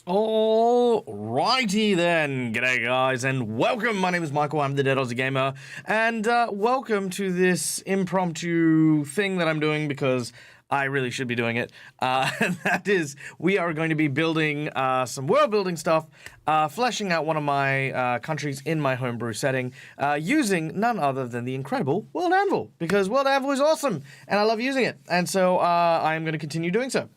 Alrighty then, g'day guys, and welcome. My name is Michael, I'm the Dead Aussie Gamer, and welcome to this impromptu thing that I'm doing because I really should be doing it. And that is, we are going to be building some world building stuff, fleshing out one of my countries in my homebrew setting, using none other than the incredible World Anvil, because World Anvil is awesome, and I love using it, and so I'm going to continue doing so.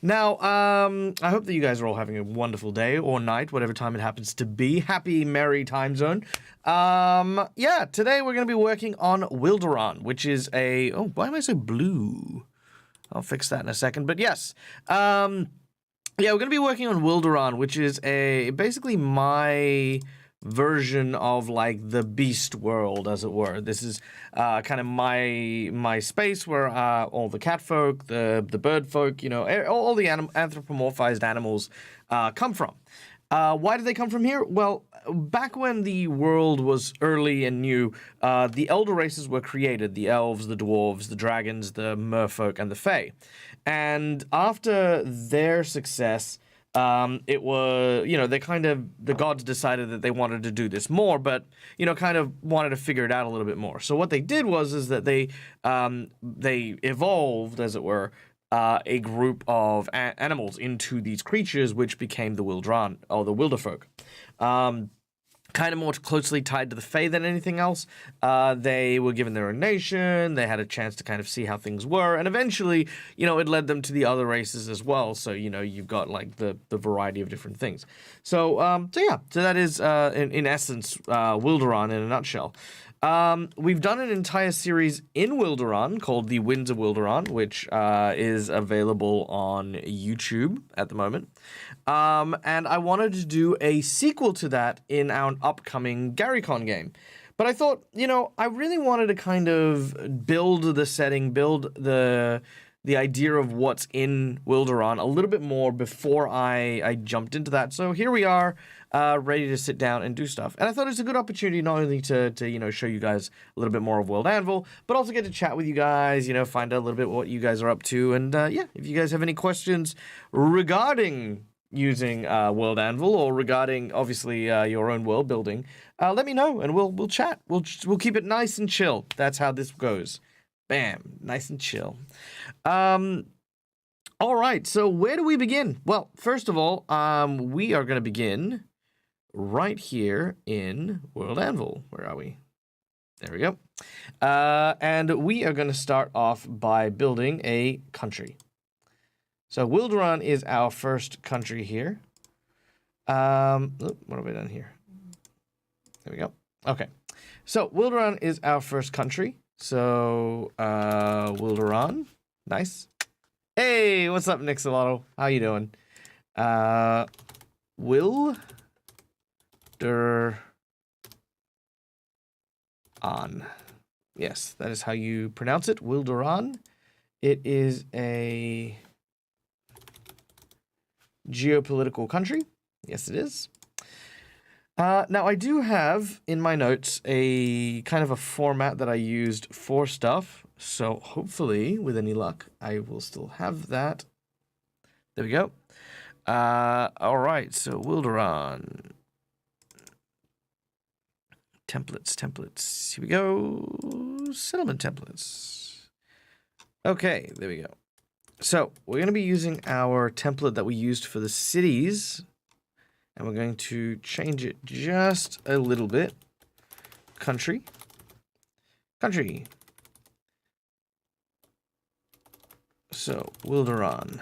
Now, I hope that you guys are all having a wonderful day or night, whatever time it happens to be. Happy, merry time zone. Yeah, today we're going to be working on Wilderon, which is a... Oh, why am I so blue? I'll fix that in a second, but yes. Yeah, we're going to be working on Wilderon, which is basically my version of like the beast world, as it were. This is kind of my space where all the cat folk, the bird folk, you know, all the anthropomorphized animals come from. Why did they come from here? Well, back when the world was early and new, the elder races were created: the elves, the dwarves, the dragons, the merfolk, and the fae. And after their success, it was, you know, the gods decided that they wanted to do this more, but, you know, kind of wanted to figure it out a little bit more. So what they did is that they evolved, as it were, a group of animals into these creatures, which became the Wildran, or the Wilderfolk. Kind of more closely tied to the Fae than anything else. They were given their own nation, they had a chance to kind of see how things were, and eventually, you know, it led them to the other races as well, so, you know, you've got, like, the variety of different things. So that is, in essence, Wilderon in a nutshell. We've done an entire series in Wilderon called The Winds of Wilderon, which is available on YouTube at the moment. And I wanted to do a sequel to that in our upcoming GaryCon game. But I thought, you know, I really wanted to kind of build the setting, build the idea of what's in Wilderon a little bit more before I jumped into that. So here we are, ready to sit down and do stuff. And I thought it was a good opportunity not only to you know, show you guys a little bit more of World Anvil, but also get to chat with you guys, you know, find out a little bit what you guys are up to. And yeah, if you guys have any questions regarding using World Anvil, or regarding, obviously, your own world building, let me know, and we'll chat. We'll keep it nice and chill. That's how this goes. Bam, nice and chill. All right, so where do we begin? Well, first of all, we are going to begin right here in World Anvil. Where are we? There we go. And we are going to start off by building a country. So Wilderon is our first country here. What have I done here? There we go. Okay. So Wilderon is our first country. So Wilderon. Nice. Hey, what's up, Nixolotto? How you doing? Wilderon. Yes, that is how you pronounce it. Wilderon. It is a geopolitical country. Yes, it is. Now, I do have in my notes a kind of a format that I used for stuff. So hopefully, with any luck, I will still have that. There we go. All right, so Wilderon. Templates. Here we go. Settlement templates. Okay, there we go. So we're going to be using our template that we used for the cities, and we're going to change it just a little bit. Country. So Wilderon.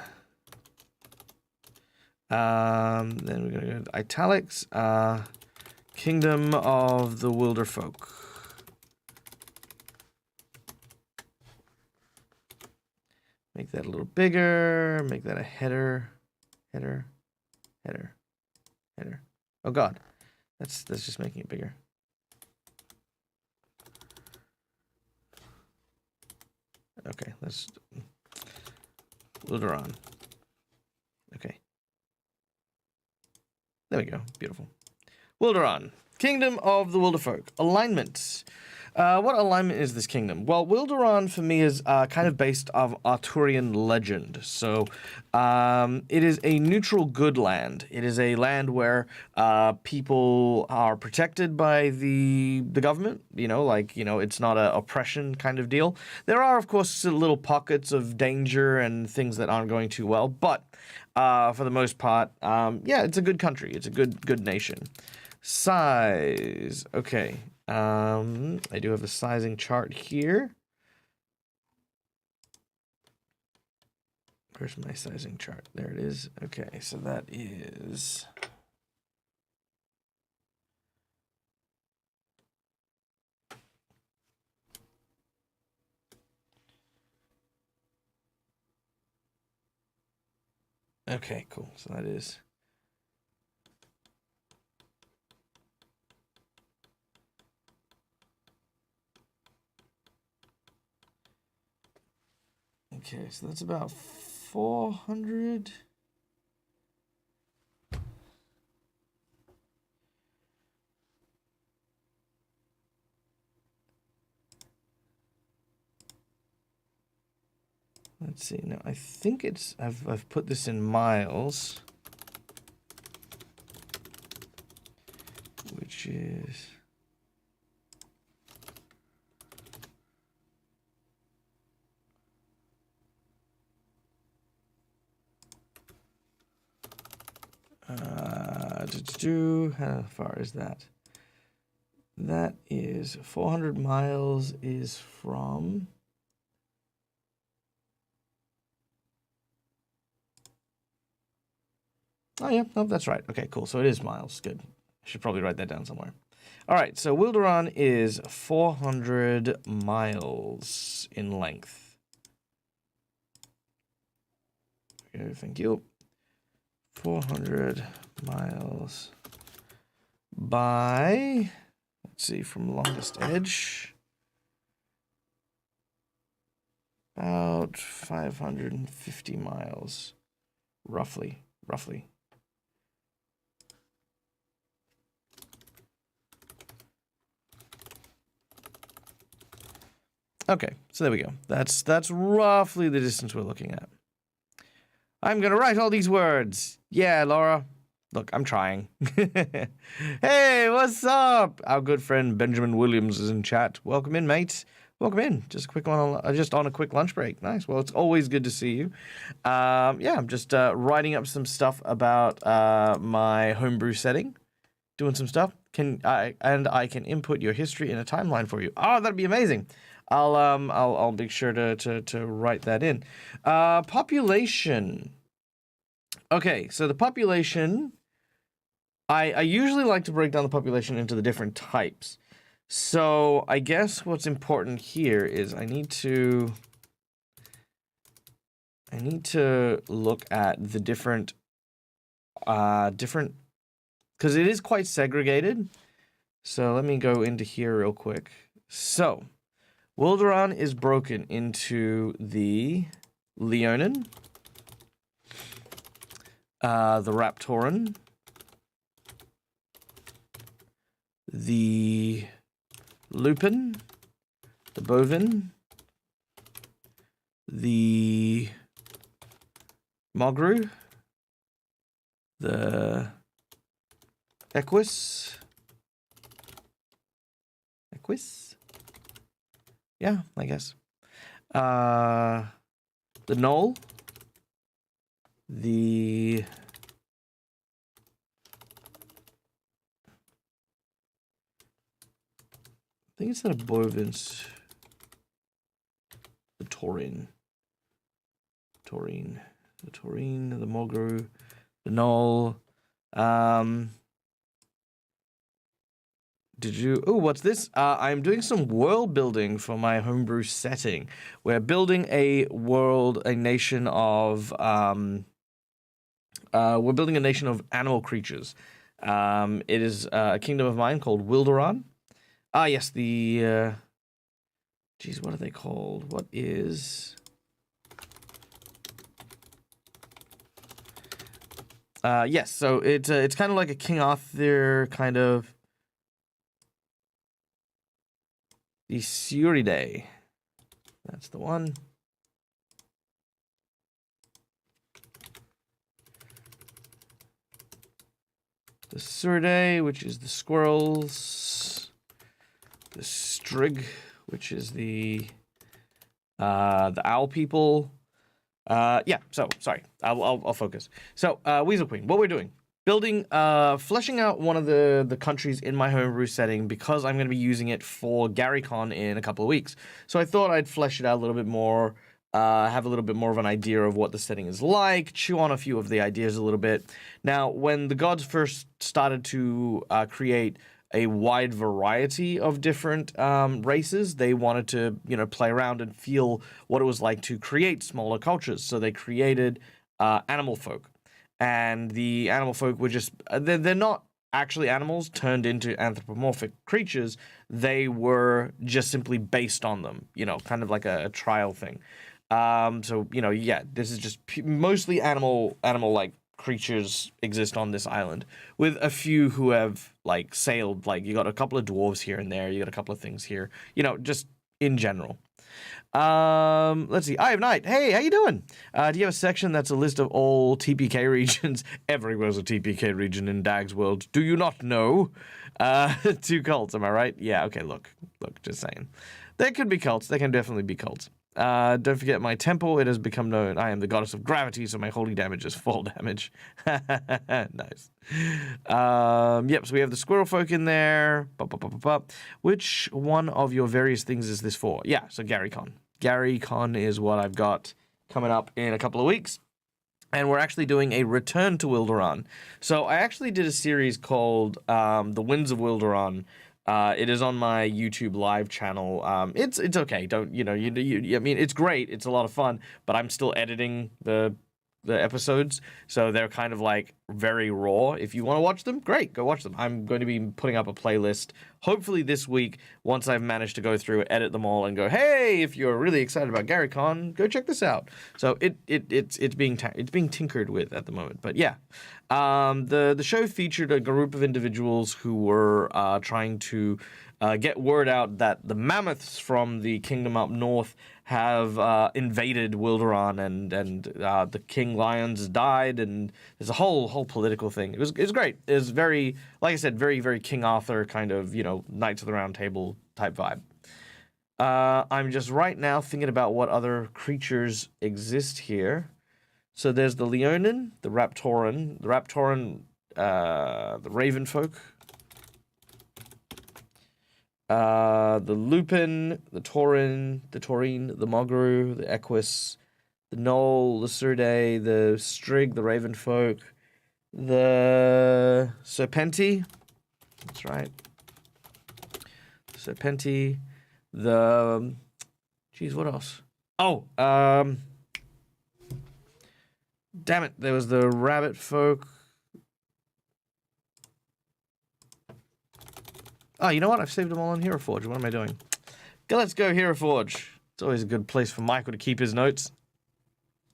Then we're going to go to italics. Kingdom of the Wilderfolk. Make that a little bigger. Make that a header. Oh God, that's just making it bigger. Okay, let's Wilderon. Okay, there we go. Beautiful. Wilderon, Kingdom of the Wilderfolk. Alignment. What alignment is this kingdom? Well, Wilderon for me is kind of based of Arthurian legend. So it is a neutral good land. It is a land where people are protected by the government. It's not a oppression kind of deal. There are, of course, little pockets of danger and things that aren't going too well, but for the most part, yeah, it's a good country. It's a good nation. Size. Okay. I do have a sizing chart here. Where's my sizing chart? There it is. Okay, so that is... Okay, cool. So that is... Okay, so that's about 400. Let's see. Now I think it's I've put this in miles, which is how far is that? That is 400 miles is from... Oh, yeah. No, that's right. Okay, cool. So it is miles. Good. I should probably write that down somewhere. All right. So Wilderon is 400 miles in length. Okay, thank you. 400 miles by, let's see, from longest edge, about 550 miles, roughly. Okay, so there we go. That's roughly the distance we're looking at. I'm gonna write all these words. Yeah, Laura. Look, I'm trying. Hey, what's up? Our good friend Benjamin Williams is in chat. Welcome in, mate. Welcome in. Just a quick one, just on a quick lunch break. Nice. Well, it's always good to see you. Yeah, I'm just writing up some stuff about my homebrew setting, doing some stuff. I can input your history in a timeline for you. Oh, that'd be amazing. I'll make sure to write that in. Population. Okay, so the population, I usually like to break down the population into the different types. So I guess what's important here is I need to look at the different, because it is quite segregated. So let me go into here real quick. So Wilderon is broken into the Leonin, the Raptoran, the Lupin, the Bovin, the Mogru, the Equus. Yeah, I guess. The Knoll, the I think it's not a Bovins. The Taurin, the Mogru, the Knoll. Oh, what's this? I'm doing some world building for my homebrew setting. We're building a nation of animal creatures. It is a kingdom of mine called Wilderon. Ah, yes, the geez, what are they called? What is yes, so it's kind of like a King Arthur kind of. The Suridae. That's the one. The Suridae, which is the squirrels. The Strig, which is the owl people. Yeah, so, sorry. I'll focus. So, Weasel Queen, what we're doing. Building, fleshing out one of the countries in my homebrew setting because I'm going to be using it for GaryCon in a couple of weeks. So I thought I'd flesh it out a little bit more, have a little bit more of an idea of what the setting is like, chew on a few of the ideas a little bit. Now, when the gods first started to create a wide variety of different races, they wanted to, play around and feel what it was like to create smaller cultures. So they created animal folk. And the animal folk were just, they're not actually animals turned into anthropomorphic creatures. They were just simply based on them, kind of like a trial thing. So, yeah, this is just mostly animal-like creatures exist on this island, with a few who have, sailed. You got a couple of dwarves here and there, you got a couple of things here, just in general. Let's see. I have Night. Hey, how you doing? Do you have a section that's a list of all TPK regions? Everywhere's a TPK region in Dag's world. Do you not know? 2 cults, am I right? Yeah, okay, look, just saying. There could be cults. There can definitely be cults. Don't forget my temple. It has become known. I am the goddess of gravity, so my holy damage is fall damage. Nice. Yep, so we have the squirrel folk in there. Which one of your various things is this for? Yeah, so GaryCon. GaryCon is what I've got coming up in a couple of weeks. And we're actually doing a return to Wilderon. So I actually did a series called The Winds of Wilderon. It is on my YouTube live channel. It's okay. Don't I mean, it's great. It's a lot of fun. But I'm still editing the episodes, so they're kind of very raw. If you want to watch them, great, go watch them. I'm going to be putting up a playlist hopefully this week once I've managed to go through, edit them all, and go, hey, if you're really excited about GaryCon, go check this out. So it's being tinkered with at the moment. But yeah, the show featured a group of individuals who were trying to get word out that the mammoths from the kingdom up north have invaded Wilderon, and the king lions died, and there's a whole political thing. It was great. It was very, like I said, very, very King Arthur kind of, Knights of the Round Table type vibe. I'm just right now thinking about what other creatures exist here. So there's the Leonin, the Raptoran, the Raven folk. The Lupin, the Taurine, the Mogru, the Equus, the Knoll, the Suridae, the Strig, the Ravenfolk, the Serpenti. That's right. Serpenti. The... Geez, what else? Oh, damn it, there was the Rabbit folk. Oh, you know what? I've saved them all on Hero Forge. What am I doing? Let's go Hero Forge. It's always a good place for Michael to keep his notes.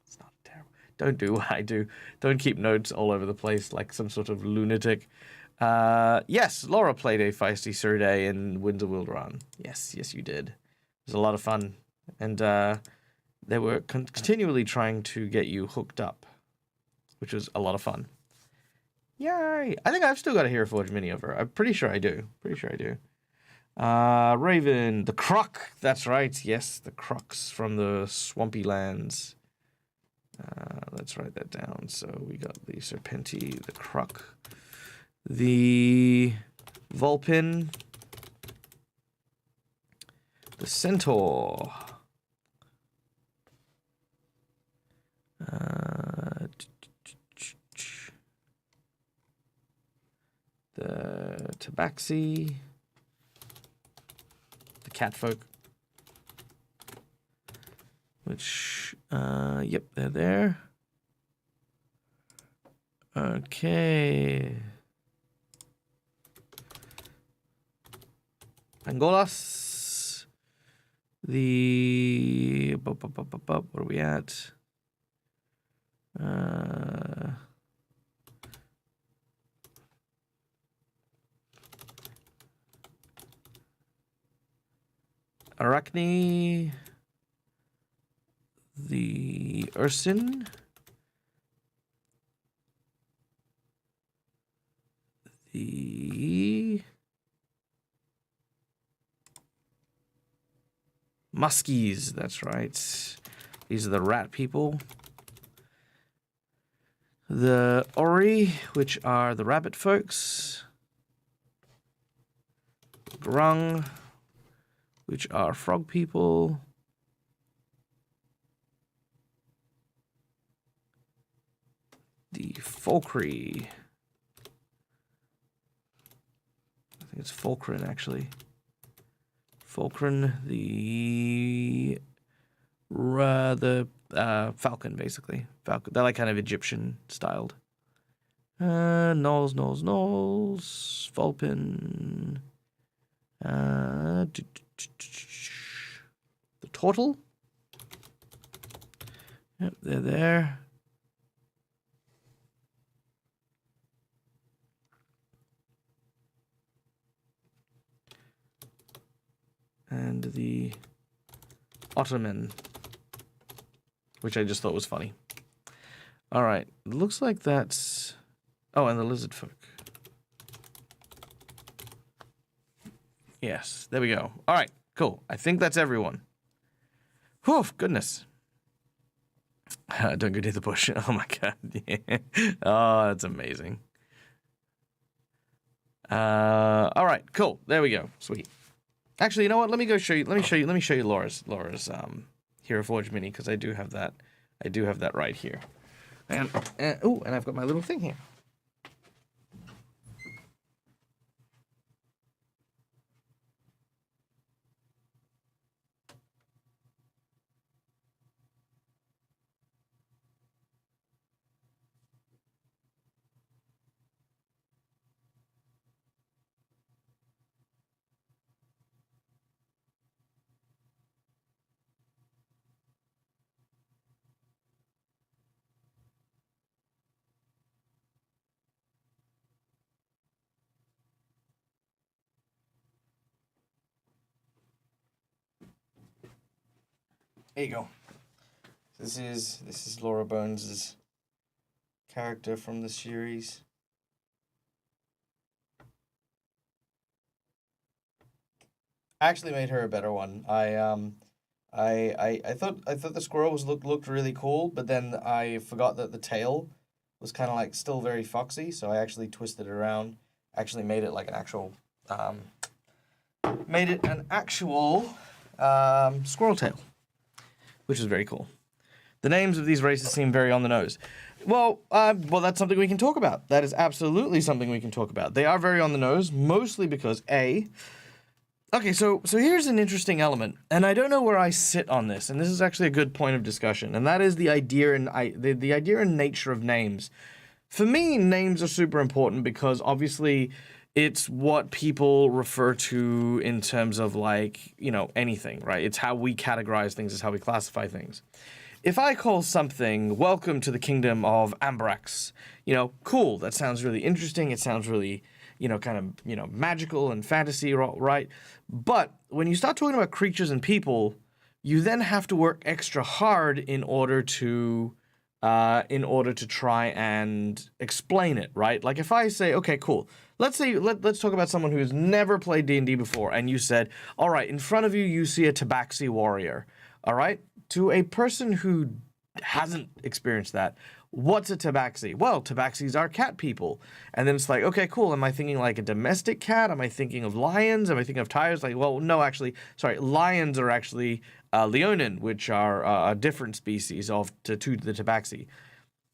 It's not terrible. Don't do what I do. Don't keep notes all over the place like some sort of lunatic. Yes, Laura played a feisty Suridae in Winds of Wilderon. Yes, you did. It was a lot of fun. And they were continually trying to get you hooked up, which was a lot of fun. Yay! I think I've still got a Hero Forge mini of her. I'm pretty sure I do. Raven, the Croc. That's right. Yes, the Crocs from the Swampy Lands. Let's write that down. So we got the Serpenti, the Croc, the Vulpin, the Centaur. The Tabaxi, the Catfolk, which, yep, they're there. Okay. Angolas, the, what are we at? Arachne, the Ursin, the Muskies, that's right. These are the rat people. The Ori, which are the rabbit folks. Grung, which are frog people. The Folkri. I think it's Folkrin, actually. Folkrin, the falcon, basically. Falcon. They're like kind of Egyptian styled. Knolls. Vulpin. The turtle. Yep, they're there. And the Ottoman, which I just thought was funny. All right, looks like that's... Oh, and the lizard folk. Yes, there we go. All right, cool. I think that's everyone. Whew, goodness. Don't go near the bush. Oh, my God. Yeah. Oh, that's amazing. All right, cool. There we go. Sweet. Actually, you know what? Let me go show you. Let me show you Laura's Hero Forge mini, because I do have that. I do have that right here. And and I've got my little thing here. There you go. This is Laura Bones's character from the series. I actually made her a better one. I thought the squirrel looked really cool, but then I forgot that the tail was kind of like still very foxy, so I actually twisted it around. Actually made it like an actual squirrel tail, which is very cool. The names of these races seem very on the nose. Well, that's something we can talk about. That is absolutely something we can talk about. They are very on the nose, mostly because okay, so here's an interesting element, and I don't know where I sit on this, and this is actually a good point of discussion, and that is the idea and the idea and nature of names. For me, names are super important because obviously it's what people refer to in terms of like, you know, anything, right? It's how we categorize things, it's how we classify things. If I call something, welcome to the kingdom of Ambrax, you know, cool, that sounds really interesting, it sounds really, you know, kind of, you know, magical and fantasy, right? But when you start talking about creatures and people, you then have to work extra hard in order to try and explain it, right? Like if I say, okay, cool, let's talk about someone who's never played D&D before, and you said, all right, in front of you, you see a tabaxi warrior, all right? To a person who hasn't experienced that, what's a tabaxi? Well, tabaxis are cat people. And then it's like, okay, cool. Am I thinking like a domestic cat? Am I thinking of lions? Am I thinking of tigers? Like, well, no, actually, sorry. Lions are actually leonin, which are a different species to the tabaxi.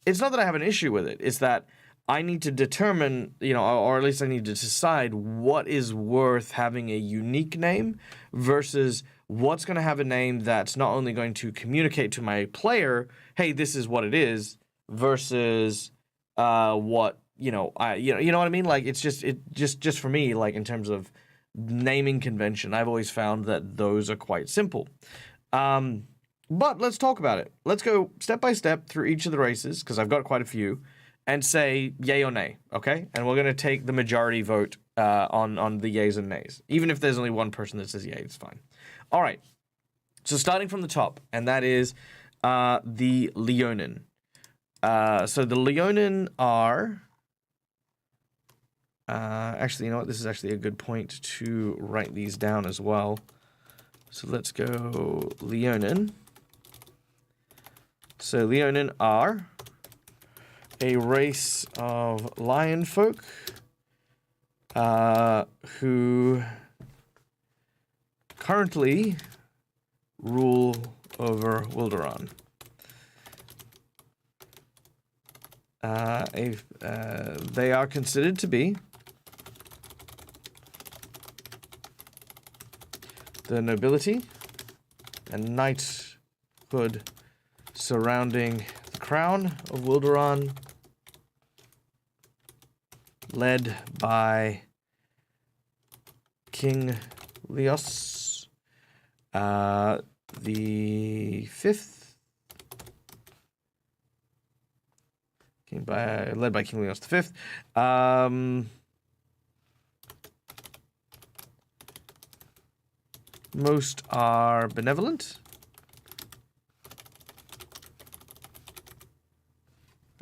It's not that I have an issue with it. It's that I need to determine, you know, or at least I need to decide what is worth having a unique name versus what's going to have a name that's not only going to communicate to my player, hey, this is what it is, versus what, you know what I mean? Like it's just for me, like in terms of naming convention, I've always found that those are quite simple. But let's talk about it. Let's go step by step through each of the races, because I've got quite a few, and say yay or nay, okay? And we're going to take the majority vote on the yays and nays. Even if there's only one person that says yay, it's fine. All right. So starting from the top, and that is the Leonin. So the Leonin are... actually, you know what? This is actually a good point to write these down as well. So let's go Leonin. So Leonin are a race of lion folk who currently rule over Wilderon. They are considered to be the nobility and knighthood surrounding the crown of Wilderon, led by King Leos, the fifth, led by King Leos the Fifth. Most are benevolent.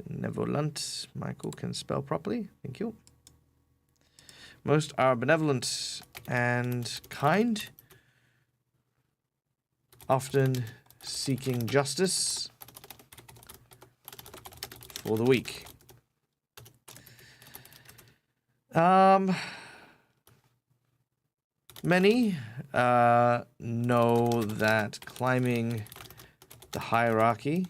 Benevolent. Michael can spell properly. Thank you. Most are benevolent and kind, often seeking justice for the weak. Many know that climbing the hierarchy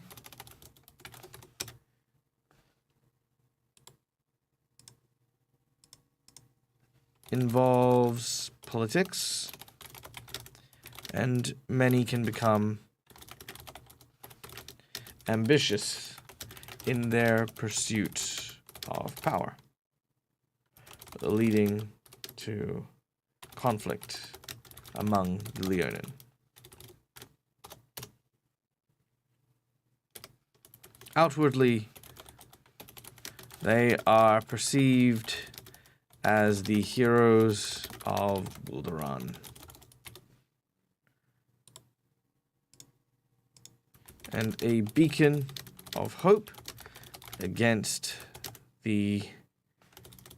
involves politics, and many can become ambitious in their pursuit of power, leading to conflict among the Leonin. Outwardly, they are perceived as the heroes of Wilderon, and a beacon of hope against the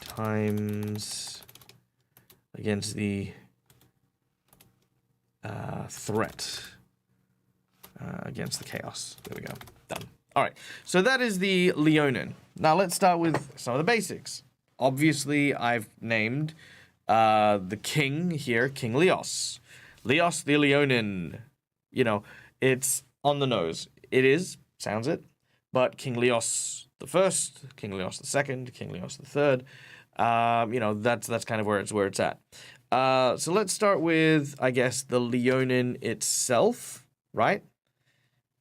times, against the threat, against the chaos. There we go. Done. All right. So that is the Leonin. Now let's start with some of the basics. Obviously, I've named the king here, King Leos. Leos the Leonin. You know, it's on the nose. It is, sounds it. But King Leos the First, King Leos the Second, King Leos the Third, you know, that's kind of where it's at. So let's start with, I guess, the Leonin itself, right?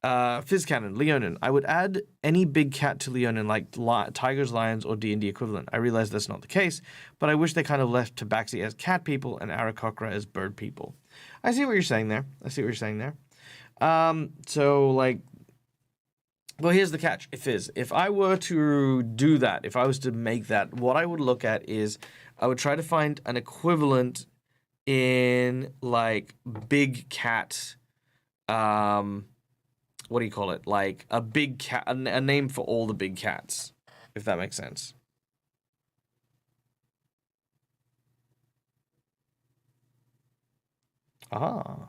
Fizz-canon, Leonin. I would add any big cat to Leonin, like tigers, lions, or D&D equivalent. I realize that's not the case, but I wish they kind of left Tabaxi as cat people and Aarakocra as bird people. I see what you're saying there. So, like, well, here's the catch. If I were to do that, if I was to make that, what I would look at is I would try to find an equivalent in, like, big cat, what do you call it? Like a big cat, a name for all the big cats, if that makes sense. Ah.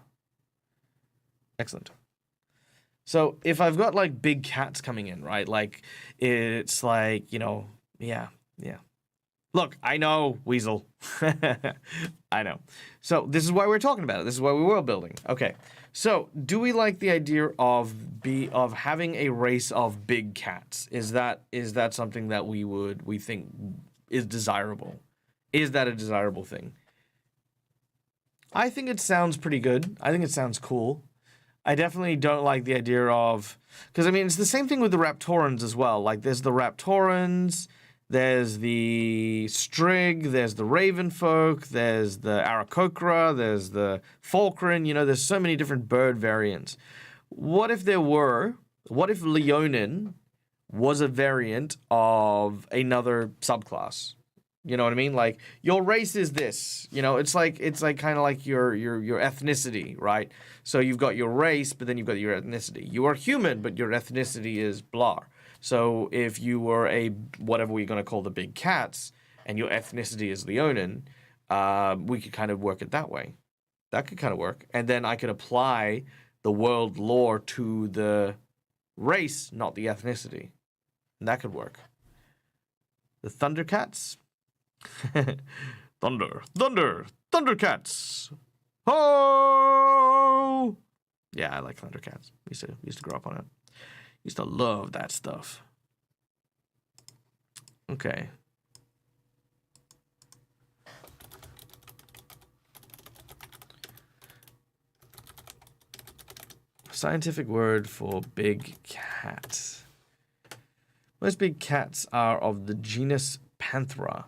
Excellent. So if I've got like big cats coming in, right? Like it's like, you know, yeah. Look, I know, Weasel. I know. So this is why we're talking about it. This is why we're world building. Okay. So do we like the idea of having a race of big cats? Is that something that we think is desirable? Is that a desirable thing? I think it sounds pretty good. I think it sounds cool. I definitely don't like the idea of, because I mean it's the same thing with the Raptorans as well. Like there's the Raptorans, there's the Strigg, there's the Ravenfolk, there's the Aarakocra, there's the Falkrin, you know, there's so many different bird variants. What if Leonin was a variant of another subclass? You know what I mean? Like your race is this. You know, it's like kind of like your ethnicity, right? So you've got your race, but then you've got your ethnicity. You are human, but your ethnicity is blah. So if you were a whatever we're gonna call the big cats, and your ethnicity is Leonin, we could kind of work it that way. That could kind of work, and then I could apply the world lore to the race, not the ethnicity, and that could work. The Thundercats. Thundercats. Ho! Yeah, I like Thundercats. Used to grow up on it. Used to love that stuff. Okay. Scientific word for big cat. Most big cats are of the genus Panthera.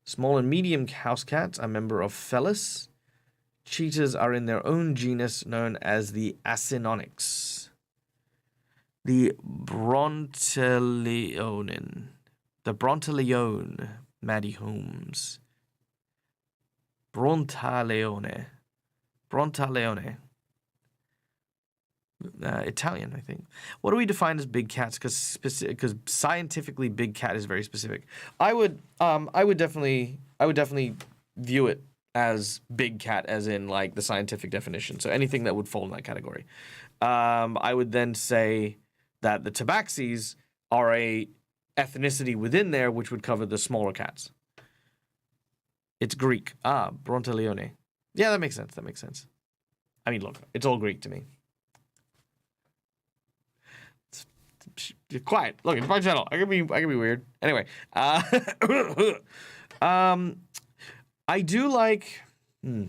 Small and medium house cats are member of Felis. Cheetahs are in their own genus known as the Acinonyx. The Brontaleonin. The Brontaleone. Maddie Holmes. Brontaleone. Italian, I think. What do we define as big cats? Because scientifically, big cat is very specific. I would definitely view it as big cat, as in like the scientific definition. So anything that would fall in that category. I would then say that the tabaxis are a ethnicity within there, which would cover the smaller cats. It's Greek. Brontaleone. Yeah, that makes sense. I mean, look, it's all Greek to me. Quiet. Look, it's my channel. I can be weird. Anyway, I do like. I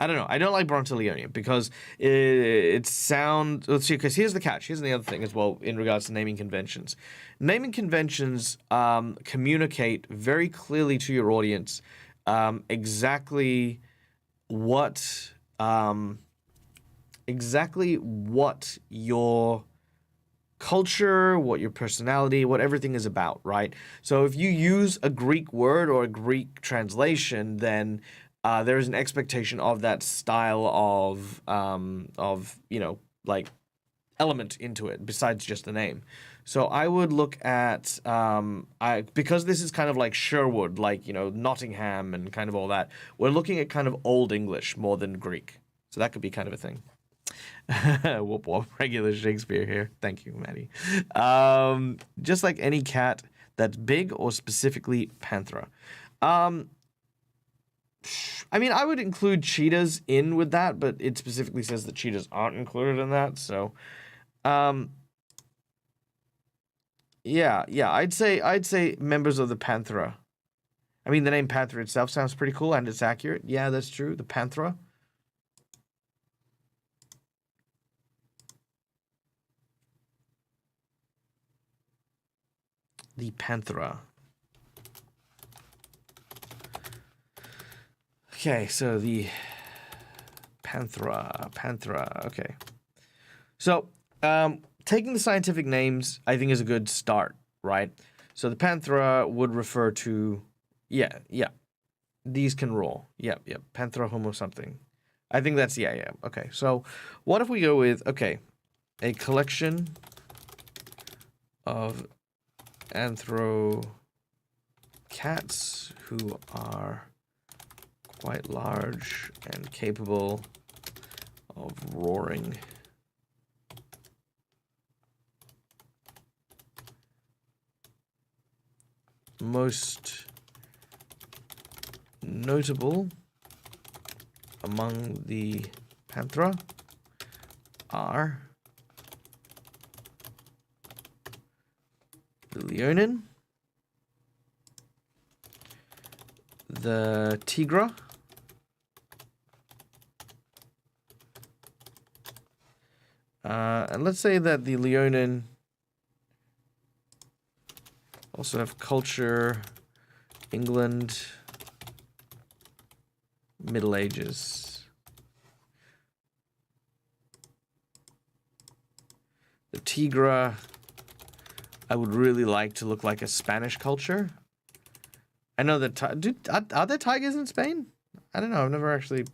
don't know. I don't like Brontaleone because it sounds. Let's see. Because here's the catch. Here's the other thing as well in regards to naming conventions. Naming conventions communicate very clearly to your audience exactly what your culture, what your personality, what everything is about, right? So if you use a Greek word or a Greek translation, then there is an expectation of that style of like element into it besides just the name. So I would look at because this is kind of like Sherwood, like Nottingham and kind of all that. We're looking at kind of Old English more than Greek, so that could be kind of a thing. Whoop whoop, regular Shakespeare here. Thank you, Maddie. Just like any cat that's big or specifically Panthera. I mean, I would include cheetahs in with that, but it specifically says that cheetahs aren't included in that. So, yeah, I'd say members of the Panthera. I mean, the name Panthera itself sounds pretty cool, and it's accurate. Yeah, that's true. The Panthera. The Panthera. Okay, so the Panthera. Okay. So, taking the scientific names, I think, is a good start, right? So the Panthera would refer to, yeah. These can roll. Yep. Panthera homo something. I think that's, yeah. Okay, so what if we go with, okay, a collection of anthro cats who are quite large and capable of roaring. Most notable among the Panthera are the Leonin, the Tigra, and let's say that the Leonin also have culture, England, Middle Ages. The Tigra I would really like to look like a Spanish culture. I know that... are there tigers in Spain? I don't know. I've never actually...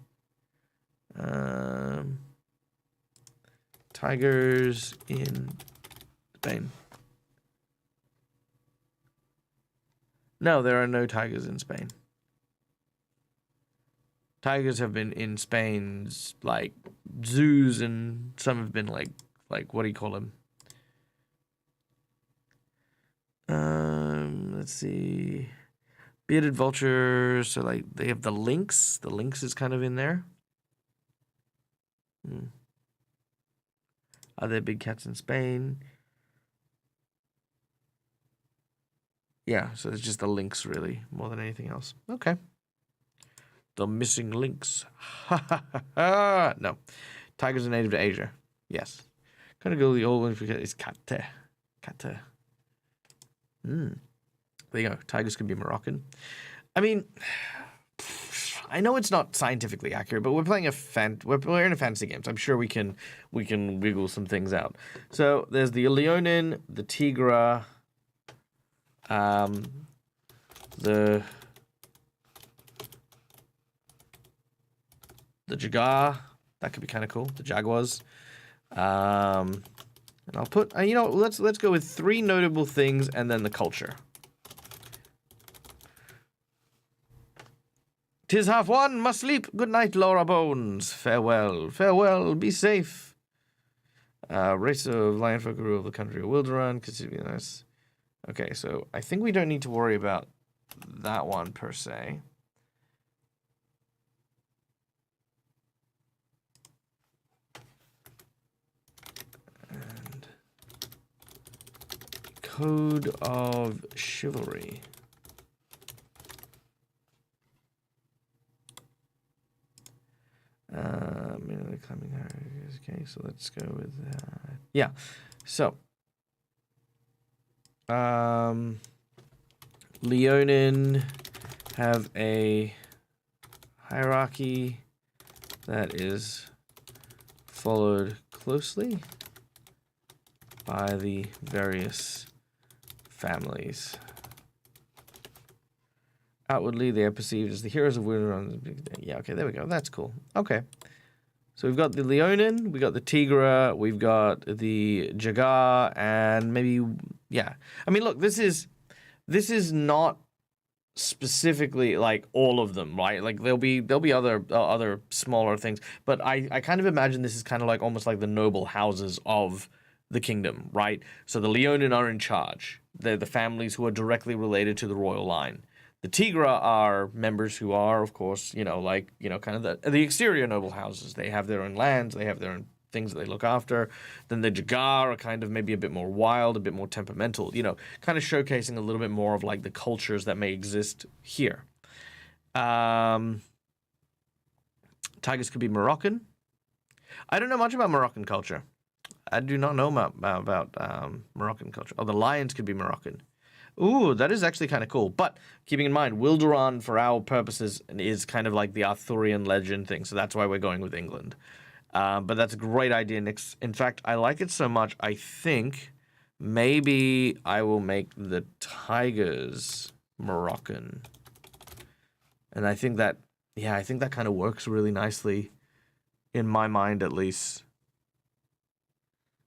tigers in Spain. No, there are no tigers in Spain. Tigers have been in Spain's, like, zoos, and some have been, like what do you call them? Let's see. Bearded vultures, so, like, they have the lynx. The lynx is kind of in there. Are there big cats in Spain? Yeah, so it's just the lynx, really, more than anything else. Okay. The missing lynx. No. Tigers are native to Asia. Yes. Kind of go the old one because it's kate. Kate. There you go. Tigers can be Moroccan. I mean, I know it's not scientifically accurate, but we're playing we're in a fantasy game, so I'm sure we can wiggle some things out. So there's the Leonin, the Tigra, the Jaguar. That could be kind of cool. The Jaguars. And I'll put, you know, let's go with 3 notable things and then the culture. 'Tis 1:30, must sleep. Good night, Laura Bones. Farewell, farewell, be safe. Race of lion folk who rule the country of Wilderon. Consider me nice. Okay, so I think we don't need to worry about that one per se. And Code of Chivalry. Okay, so let's go with that. Yeah, so Leonin have a hierarchy that is followed closely by the various families. Outwardly, they are perceived as the heroes of Wilderon. Yeah, okay, there we go. That's cool. Okay. So we've got the Leonin, we've got the Tigra, we've got the Jaguar, and maybe, yeah. I mean, look, this is not specifically like all of them, right? Like there'll be other smaller things, but I kind of imagine this is kind of like almost like the noble houses of the kingdom, right? So the Leonin are in charge. They're the families who are directly related to the royal line. The Tigra are members who are, of course, you know, like, you know, kind of the exterior noble houses. They have their own lands, they have their own things that they look after. Then the Jaguar are kind of maybe a bit more wild, a bit more temperamental, you know, kind of showcasing a little bit more of like the cultures that may exist here. Tigers could be Moroccan. I don't know much about Moroccan culture. I do not know about Moroccan culture. Oh, the lions could be Moroccan. Ooh, that is actually kind of cool. But keeping in mind, Wilderon, for our purposes, is kind of like the Arthurian legend thing. So that's why we're going with England. But that's a great idea, Nick. In fact, I like it so much, I think maybe I will make the tigers Moroccan. And I think that, yeah, I think that kind of works really nicely, in my mind at least.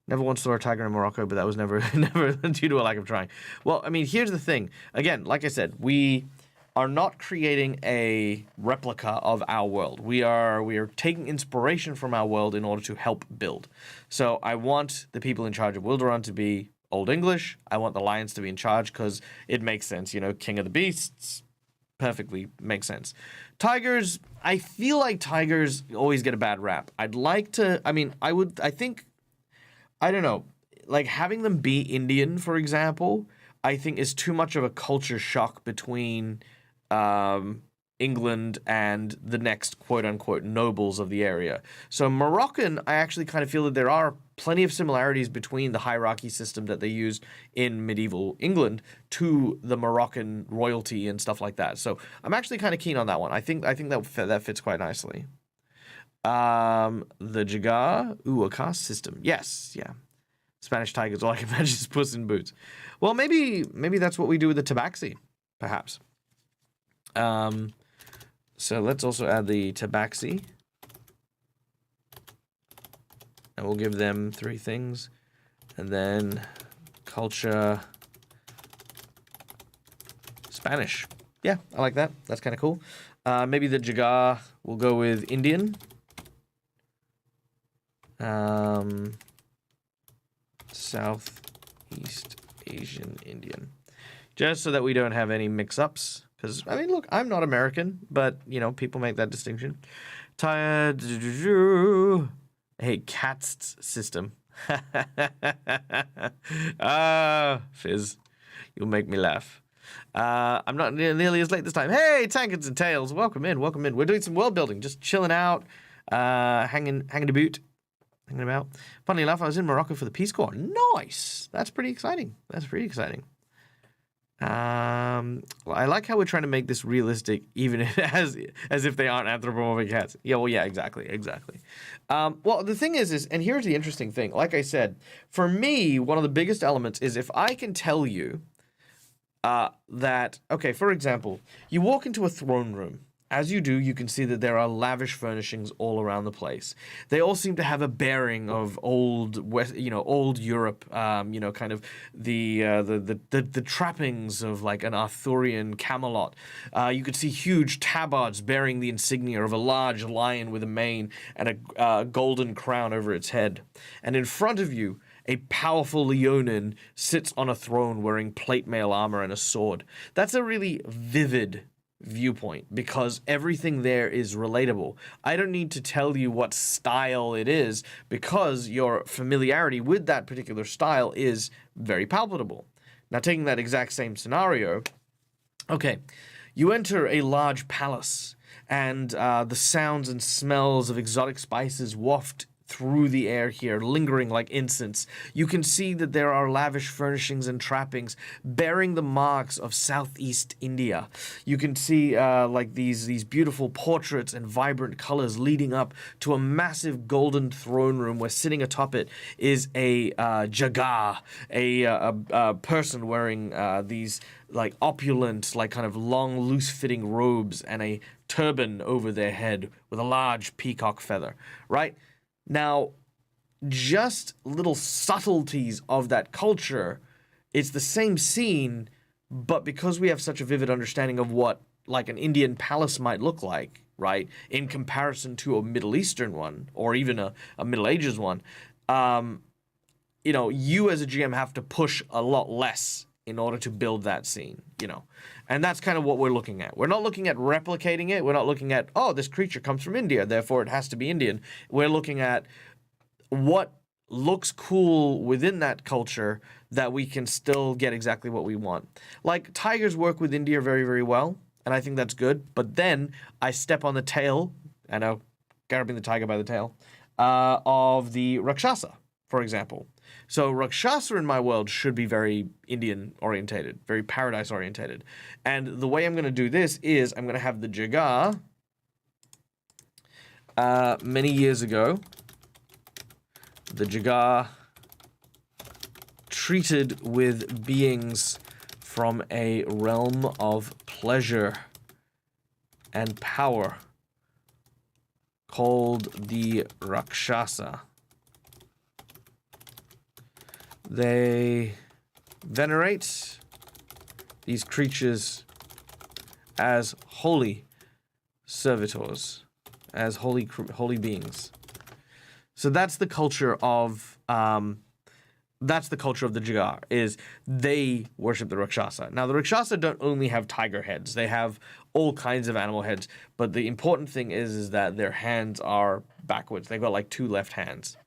Never once saw a tiger in Morocco, but that was never due to a lack of trying. Well, I mean, here's the thing. Again, like I said, we are not creating a replica of our world. We are taking inspiration from our world in order to help build. So I want the people in charge of Wilderon to be Old English. I want the lions to be in charge because it makes sense. You know, King of the Beasts, perfectly makes sense. Tigers, I feel like tigers always get a bad rap. I'd like to, I don't know, like having them be Indian, for example, I think is too much of a culture shock between England and the next quote-unquote nobles of the area. So Moroccan, I actually kind of feel that there are plenty of similarities between the hierarchy system that they used in medieval England to the Moroccan royalty and stuff like that. So I'm actually kind of keen on that one. I think that fits quite nicely. The Jaguar, a caste system. Yes, yeah. Spanish tigers. All I can imagine is Puss in Boots. Well, maybe that's what we do with the tabaxi, perhaps. So let's also add the tabaxi. And we'll give them 3 things. And then culture Spanish. Yeah, I like that. That's kind of cool. Maybe the Jagar will go with Indian. Southeast Asian Indian. Just so that we don't have any mix-ups. Because, I mean, look, I'm not American, but, you know, people make that distinction. Tired. Hey, CATS system. Fizz. You'll make me laugh. I'm not nearly as late this time. Hey, Tankers and Tails. Welcome in, welcome in. We're doing some world building. Just chilling out. Hanging about. Funnily enough, I was in Morocco for the Peace Corps. Nice. That's pretty exciting. I like how we're trying to make this realistic, even as if they aren't anthropomorphic cats. Yeah, well, yeah, exactly. Well, the thing is, and here's the interesting thing. Like I said, for me, one of the biggest elements is if I can tell you that, okay, for example, you walk into a throne room. As you do, you can see that there are lavish furnishings all around the place. They all seem to have a bearing of old Europe, kind of the trappings of like an Arthurian Camelot. You could see huge tabards bearing the insignia of a large lion with a mane and a golden crown over its head. And in front of you, a powerful Leonin sits on a throne wearing plate mail armor and a sword. That's a really vivid viewpoint because everything there is relatable. I don't need to tell you what style it is because your familiarity with that particular style is very palpable. Now, taking that exact same scenario, okay, you enter a large palace and the sounds and smells of exotic spices waft through the air here, lingering like incense. You can see that there are lavish furnishings and trappings bearing the marks of Southeast India. You can see like these beautiful portraits and vibrant colors leading up to a massive golden throne room where sitting atop it is a Jagar, a person wearing these like opulent, like kind of long, loose-fitting robes and a turban over their head with a large peacock feather, right? Now, just little subtleties of that culture, it's the same scene, but because we have such a vivid understanding of what like an Indian palace might look like, right, in comparison to a Middle Eastern one, or even a Middle Ages one, you as a GM have to push a lot less in order to build that scene, And that's kind of what we're looking at. We're not looking at replicating it. We're not looking at, oh, this creature comes from India, therefore it has to be Indian. We're looking at what looks cool within that culture that we can still get exactly what we want. Like, tigers work with India very, very well, and I think that's good. But then I step on the tail, I know, grabbing the tiger by the tail, of the Rakshasa, for example. So Rakshasa in my world should be very Indian-orientated, very paradise-orientated. And the way I'm going to do this is I'm going to have the Jagar many years ago. The Jagar treated with beings from a realm of pleasure and power called the Rakshasa. They venerate these creatures as holy servitors, as holy beings. So that's the culture of the Jagar, is they worship the Rakshasa. Now, the Rakshasa don't only have tiger heads. They have all kinds of animal heads. But the important thing is that their hands are backwards. They've got like 2 left hands.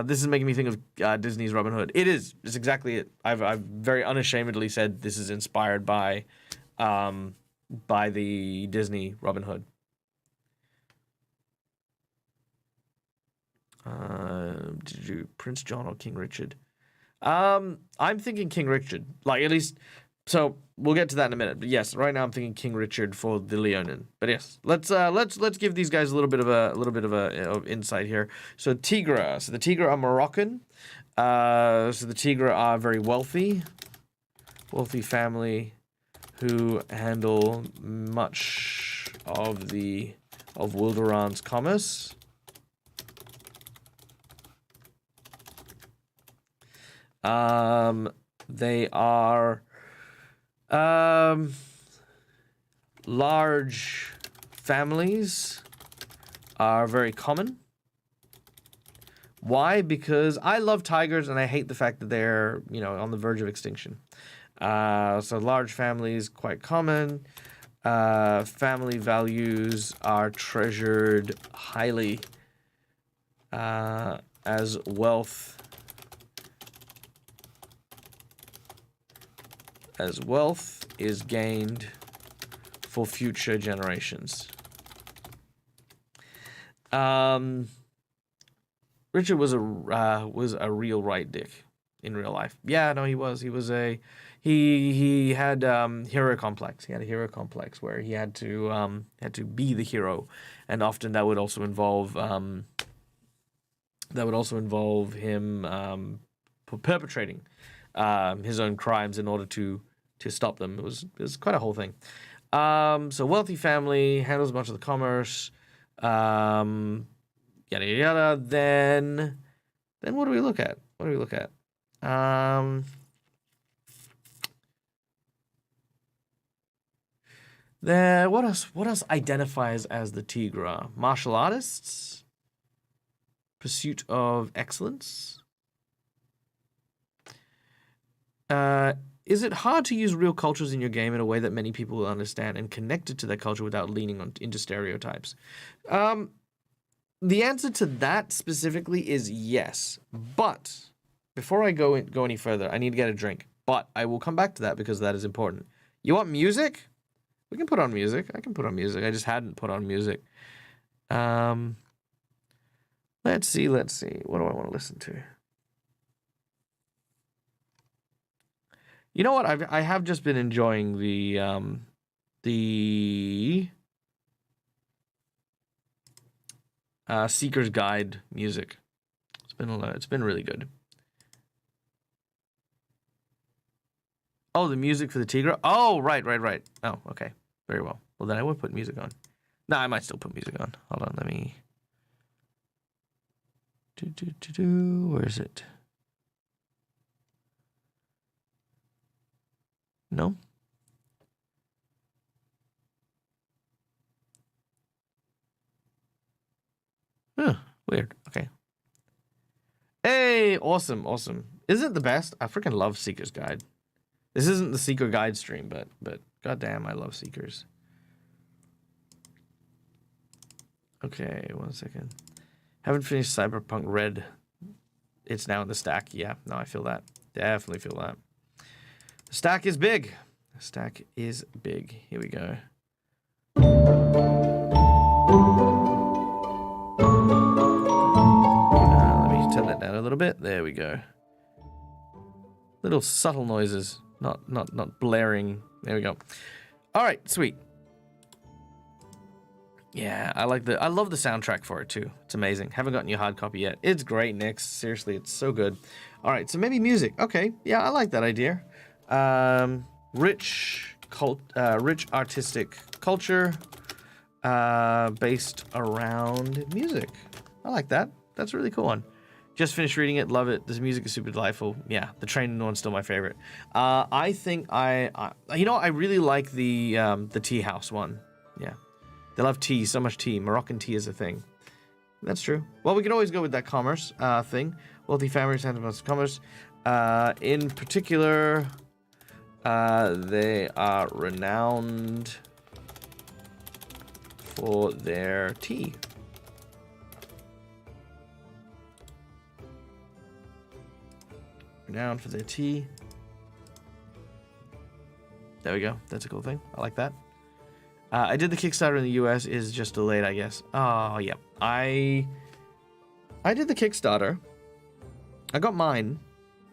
This is making me think of Disney's Robin Hood. It is. It's exactly it. I've very unashamedly said this is inspired by the Disney Robin Hood. Did you Prince John or King Richard? I'm thinking King Richard. Like, at least So we'll get to that in a minute. But yes, right now I'm thinking King Richard for the Leonin. But yes, let's give these guys a little bit of insight here. So Tigra. So the Tigra are Moroccan. So the Tigra are very wealthy family who handle much of Wilderan's commerce. They are large families are very common. Why? Because I love tigers and I hate the fact that they're, on the verge of extinction. So large families, quite common. Family values are treasured highly as wealth is gained for future generations. Richard was a real right dick in real life. Yeah, no, he was. He had hero complex. He had a hero complex where he had to be the hero, and often that would also involve him perpetrating his own crimes in order to stop them. It was quite a whole thing. So wealthy family handles much of the commerce. Yada yada yada. Then what do we look at? What else identifies as the Tigra? Martial artists? Pursuit of excellence? Is it hard to use real cultures in your game in a way that many people will understand and connect it to their culture without leaning into stereotypes? The answer to that specifically is yes. But before I go any further, I need to get a drink. But I will come back to that because that is important. You want music? We can put on music. I can put on music. I just hadn't put on music. Let's see. What do I want to listen to? You know what? I have just been enjoying the Seeker's Guide music. It's been really good. Oh, the music for the Tigra? Oh, right. Oh, okay. Very well. Well, then I would put music on. No, I might still put music on. Hold on, let me... Where is it? No? Huh, weird. Okay. Hey, awesome. Isn't it the best? I freaking love Seeker's Guide. This isn't the Seeker Guide stream, but goddamn, I love Seekers. Okay, 1 second. Haven't finished Cyberpunk Red. It's now in the stack. Yeah, no, I feel that. Definitely feel that. The stack is big. Here we go. Let me turn that down a little bit. There we go. Little subtle noises, not blaring. There we go. All right, sweet. Yeah, I love the soundtrack for it too. It's amazing. Haven't gotten your hard copy yet. It's great, Nix. Seriously, it's so good. All right, so maybe music. Okay, yeah, I like that idea. Rich artistic culture based around music. I like that. That's a really cool one. Just finished reading it. Love it. This music is super delightful. Yeah, the train one's still my favorite. I think I really like the tea house one. Yeah. They love tea, so much tea. Moroccan tea is a thing. That's true. Well, we can always go with that commerce thing. Wealthy families and commerce. In particular, they are renowned for their tea. Renowned for their tea. There we go. That's a cool thing. I like that. I did the Kickstarter in the US. Is just delayed, I guess. Oh, yeah. I did the Kickstarter. I got mine.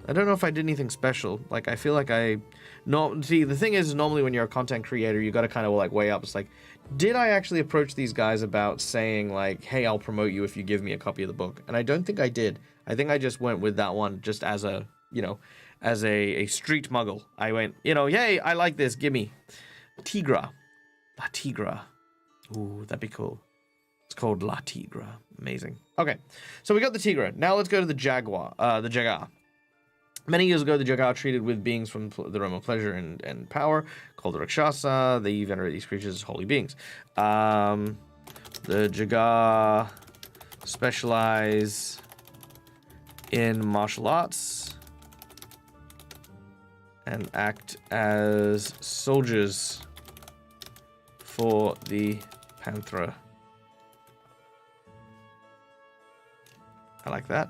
I don't know if I did anything special. Like, I feel like see, the thing is, normally when you're a content creator, you got to kind of like weigh up. It's like, did I actually approach these guys about saying like, hey, I'll promote you if you give me a copy of the book? And I don't think I did. I think I just went with that one just as a, as a street muggle. I went, yay, I like this, gimme. Tigra. La Tigra. Ooh, that'd be cool. It's called La Tigra. Amazing. Okay, so we got the Tigra. Now let's go to the Jaguar. The Jagar. Many years ago, the Jagar treated with beings from the realm of pleasure and power, called the Rakshasa. They venerate these creatures as holy beings. The Jagar specialize in martial arts and act as soldiers for the Panthera. I like that.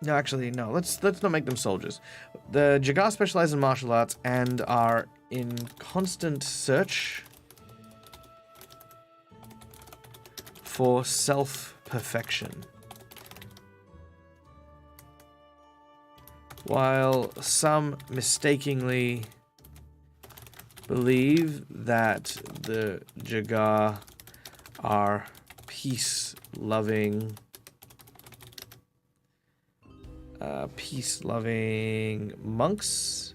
No, actually, no. Let's not make them soldiers. The Jagar specialize in martial arts and are in constant search for self-perfection. While some mistakenly believe that the Jagar are peace-loving monks.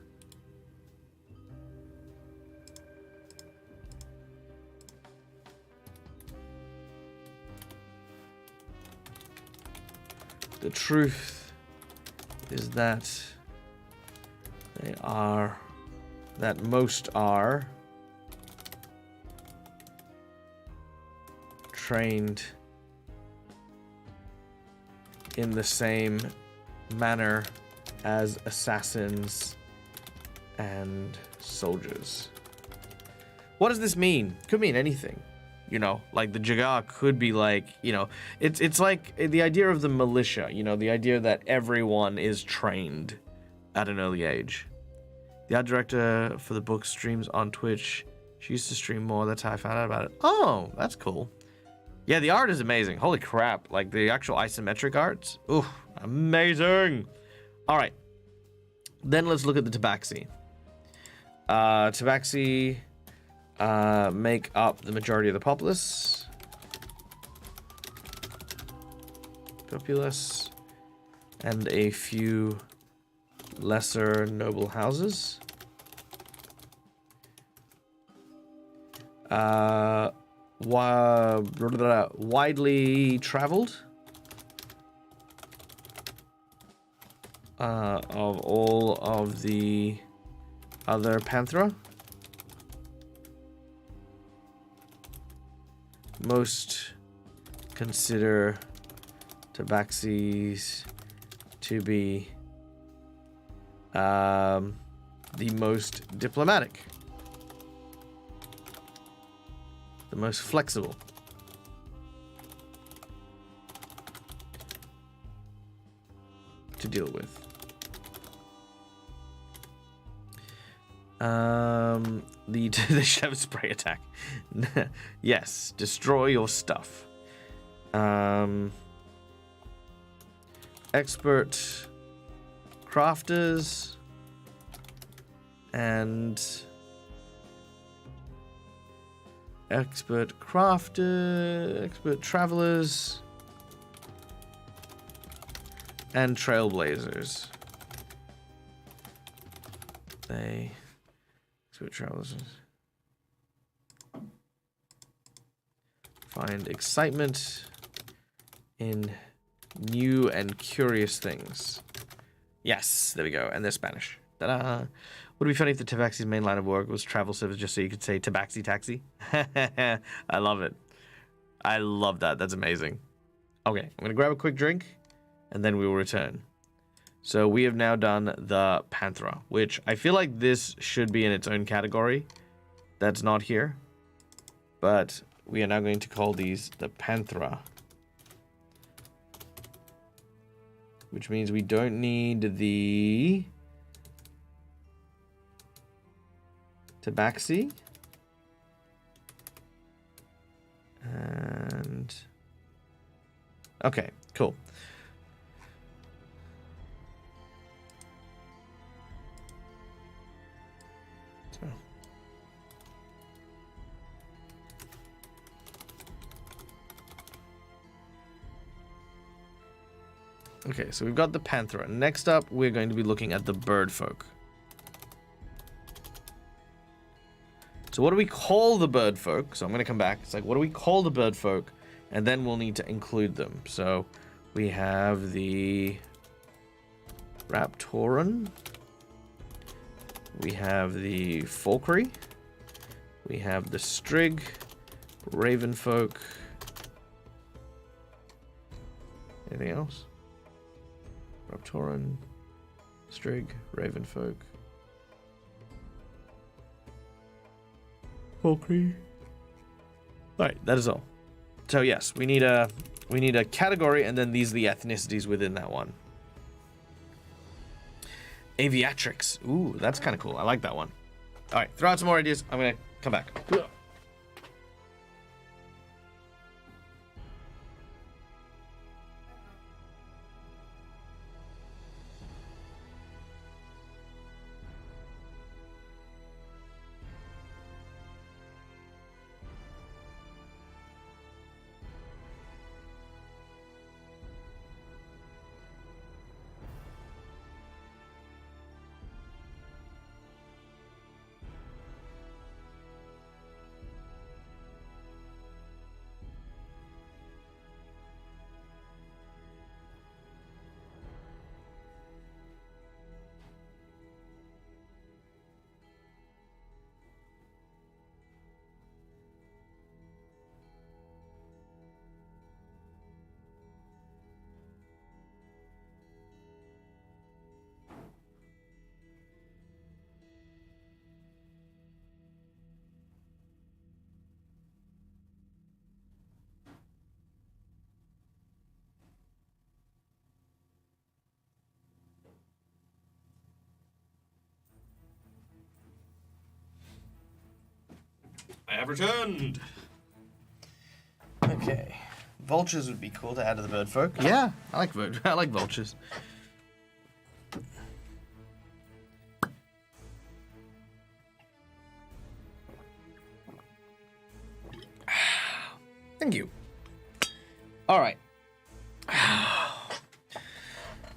The truth is that most are trained in the same manner as assassins and soldiers. What does this mean? Could mean anything. Like the Jagar could be like, it's like the idea of the militia, the idea that everyone is trained at an early age. The art director for the book streams on Twitch. She used to stream more. That's how I found out about it. Oh, that's cool. Yeah, the art is amazing. Holy crap. Like the actual isometric arts. Ooh, amazing. All right. Then let's look at the Tabaxi. Tabaxi make up the majority of the populace. And a few lesser noble houses. Widely traveled. Of all of the other Panthera. Most consider Tabaxis to be the most diplomatic, the most flexible, to deal with. The Shove spray attack. Yes, destroy your stuff. Expert crafters and expert travelers and trailblazers. Expert travelers find excitement in new and curious things. Yes, there we go. And they're Spanish. Ta-da! Would it be funny if the Tabaxi's main line of work was travel service just so you could say Tabaxi taxi? I love it. I love that. That's amazing. Okay, I'm going to grab a quick drink and then we will return. So we have now done the Panthera, which I feel like this should be in its own category. That's not here. But we are now going to call these the Panthera. Which means we don't need the Tabaxi. And... Okay, cool. So. Okay, so we've got the Panthera. Next up, we're going to be looking at the bird folk. So what do we call the bird folk? So I'm going to come back. It's like, what do we call the bird folk? And then we'll need to include them. So we have the Raptoran. We have the Falkery. We have the Strig, Raven folk. Anything else? Raptoran, Strig, Raven folk. Falkery. Alright, that is all. So yes, we need a category, and then these are the ethnicities within that one. Aviatrix. Ooh, that's kind of cool. I like that one. Alright, throw out some more ideas. I'm gonna come back. I have returned. Okay. Vultures would be cool to add to the bird folk. Yeah, I like vultures. Thank you. All right.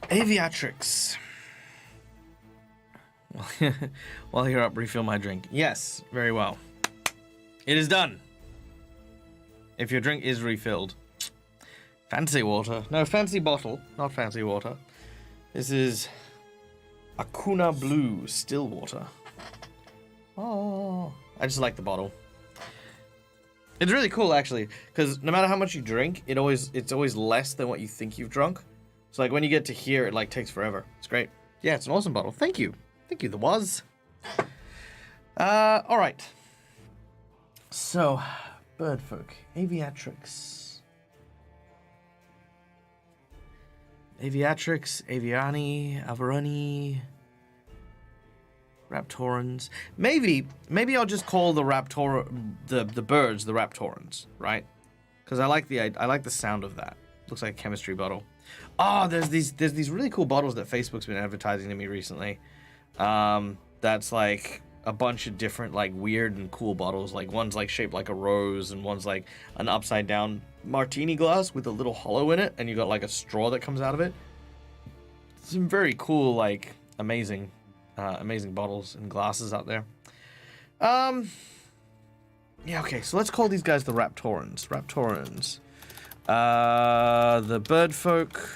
Aviatrix. While you're up, refill my drink. Yes, very well. It is done. If your drink is refilled. Fancy water. No, fancy bottle, not fancy water. This is Akuna Blue still water. Oh, I just like the bottle. It's really cool, actually, because no matter how much you drink, it's always less than what you think you've drunk. So, like, when you get to here, it, like, takes forever. It's great. Yeah, it's an awesome bottle. Thank you. Thank you, there was. All right. So, birdfolk, Aviatrix. Aviatrix, Aviani, Averani, Raptorans. Maybe I'll just call the the birds the Raptorans, right? Because I like the sound of that. Looks like a chemistry bottle. Oh, there's these really cool bottles that Facebook's been advertising to me recently. That's like a bunch of different, like, weird and cool bottles. Like, one's like shaped like a rose, and one's like an upside down martini glass with a little hollow in it, and you got like a straw that comes out of it. Some very cool, like, amazing bottles and glasses out there. Yeah, okay, so let's call these guys the Raptorans. The bird folk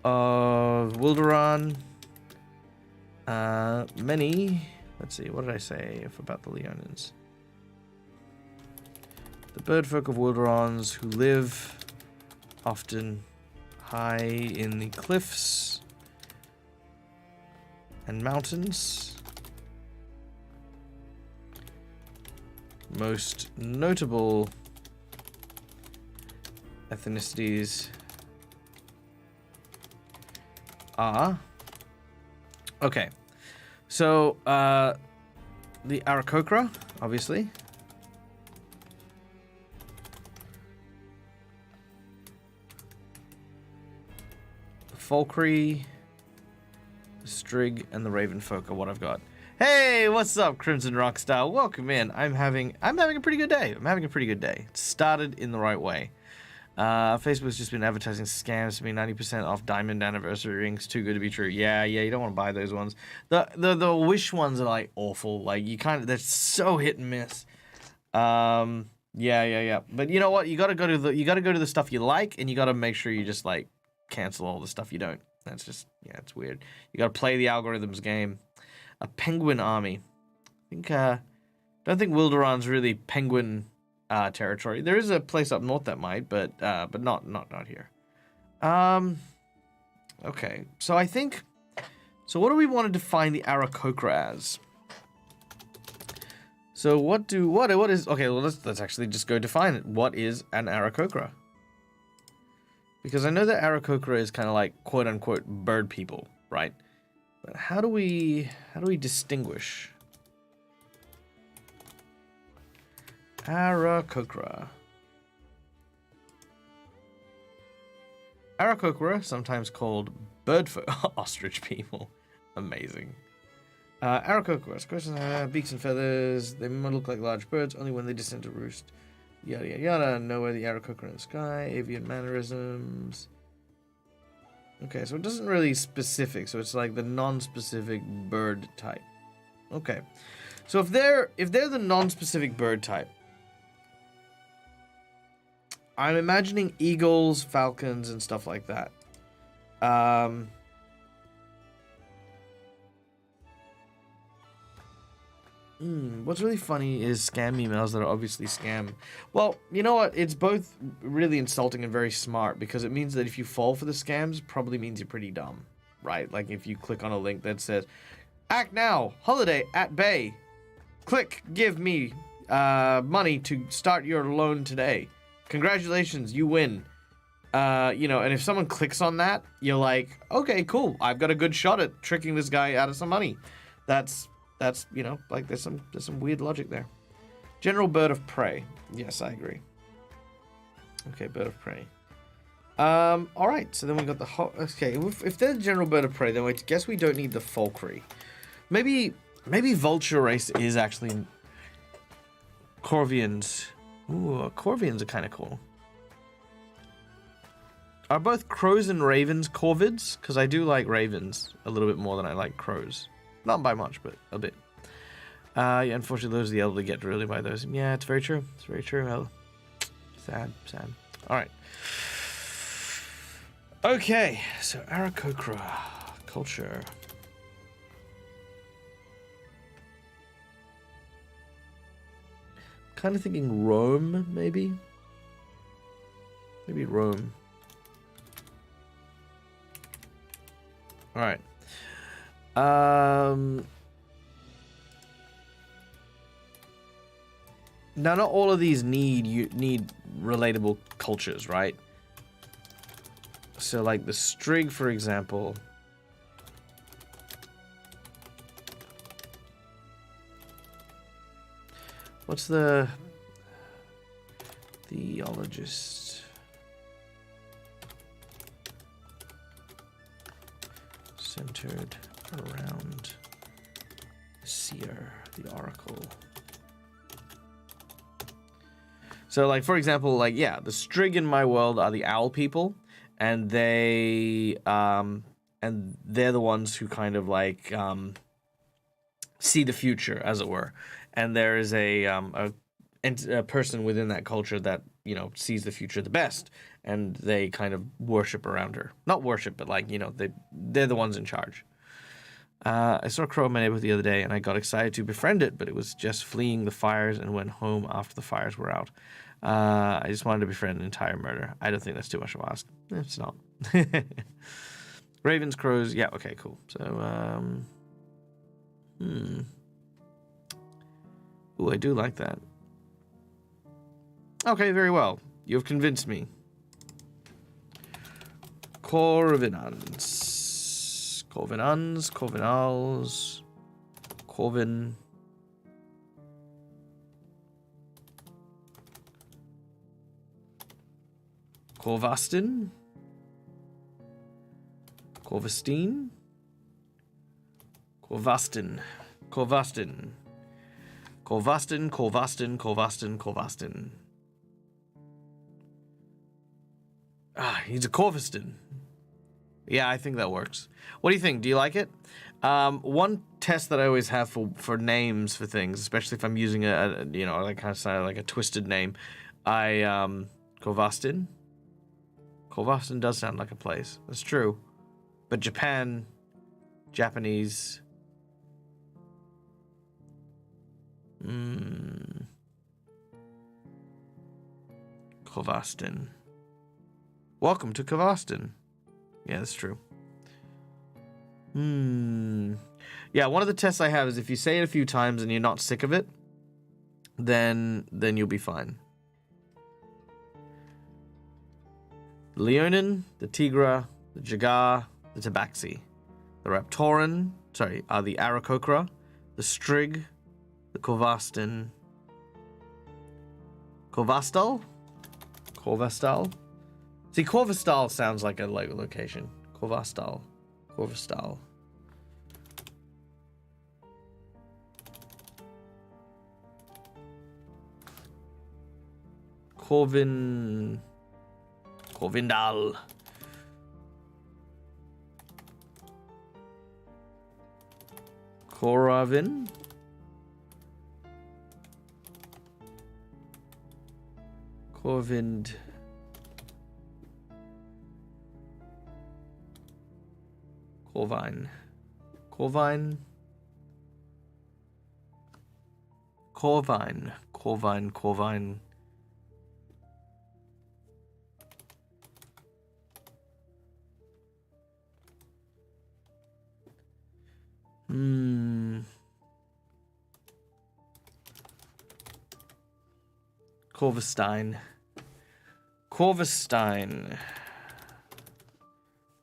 of Wilderon. Many. Let's see, what did I say about the Leonins? The bird folk of Wilderons who live often high in the cliffs and mountains. Most notable ethnicities are... Okay, So, the Aarakocra, obviously. The Falkry, the Strig, and the Ravenfolk are what I've got. Hey, what's up, Crimson Rockstar? Welcome in. I'm having a pretty good day. It started in the right way. Facebook's just been advertising scams to me. 90% off diamond anniversary rings. Too good to be true. Yeah, you don't want to buy those ones. The Wish ones are like awful. Like they're so hit and miss. Yeah. But you know what? You gotta go to the stuff you like, and you gotta make sure you just like cancel all the stuff you don't. That's just it's weird. You gotta play the algorithms game. A penguin army. Don't think Wilderon's really penguin territory. There is a place up north that might, but not here. Okay. So what do we want to define the Aarakocra as? So what is okay? Well, let's actually just go define it. What is an Aarakocra? Because I know that Aarakocra is kind of like quote unquote bird people, right? But how do we distinguish Aarakocra? Aarakocra, sometimes called birdfolk, ostrich people. Amazing. Aarakocra, beaks and feathers. They might look like large birds only when they descend to roost. Yada yada yada. Nowhere the Aarakocra in the sky. Avian mannerisms. Okay, so it doesn't really specific, so it's like the non-specific bird type. Okay, so if they're the non-specific bird type, I'm imagining eagles, falcons, and stuff like that. What's really funny is scam emails that are obviously scam. Well, you know what? It's both really insulting and very smart, because it means that if you fall for the scams, it probably means you're pretty dumb, right? Like if you click on a link that says, "Act now, holiday at Bay. Click, give me money to start your loan today. Congratulations, you win." And if someone clicks on that, you're like, okay, cool. I've got a good shot at tricking this guy out of some money. That's like there's some weird logic there. General bird of prey. Yes, I agree. Okay, bird of prey. All right. So then we got the okay. If they're the general bird of prey, then I guess we don't need the Falkry. Maybe vulture race is actually Corvians. Ooh, Corvians are kind of cool. Are both crows and ravens corvids? Because I do like ravens a little bit more than I like crows. Not by much, but a bit. Unfortunately, those are the elderly get really by those. Yeah, it's very true. It's very true. Sad. All right. Okay, so Aarakocra culture. Kind of thinking Rome, maybe. Maybe Rome. All right. Now, not all of these need relatable cultures, right? So, like the Strig, for example. What's the theologist? Centered around the seer, the oracle. So, like, for example, like, yeah, the Strig in my world are the owl people, and they're the ones who kind of like see the future, as it were. And there is a person within that culture that, you know, sees the future the best, and they kind of worship around her. Not worship, but like, you know, they're the ones in charge. I saw a crow in my neighborhood the other day, and I got excited to befriend it, but it was just fleeing the fires and went home after the fires were out. I just wanted to befriend an entire murder. I don't think that's too much to ask. It's not. Ravens, crows, yeah, okay, cool. So, Ooh, I do like that. Okay, very well. You've convinced me. Corvinans. Corvinals. Corvin. Corvastin. Corvastine. Corvastin. Corvastin. Corvastin, Corvastin, Corvastin, Corvastin. Ah, he's a Corvastin. Yeah, I think that works. What do you think? Do you like it? One test that I always have for names for things, especially if I'm using like kind of sound like a twisted name, Corvastin. Corvastin does sound like a place. That's true. But Japanese. Corvastin. Welcome to Corvastin. Yeah, that's true. Yeah, one of the tests I have is if you say it a few times and you're not sick of it, then you'll be fine. The Leonin, the Tigra, the Jagar, the Tabaxi, the Raptoran, the Aarakocra, the Strig, the Corvastin, Corvastal? See, Corvastal sounds like a location. Corvastal. Corvindal. Coravin. Corvind. Corvine.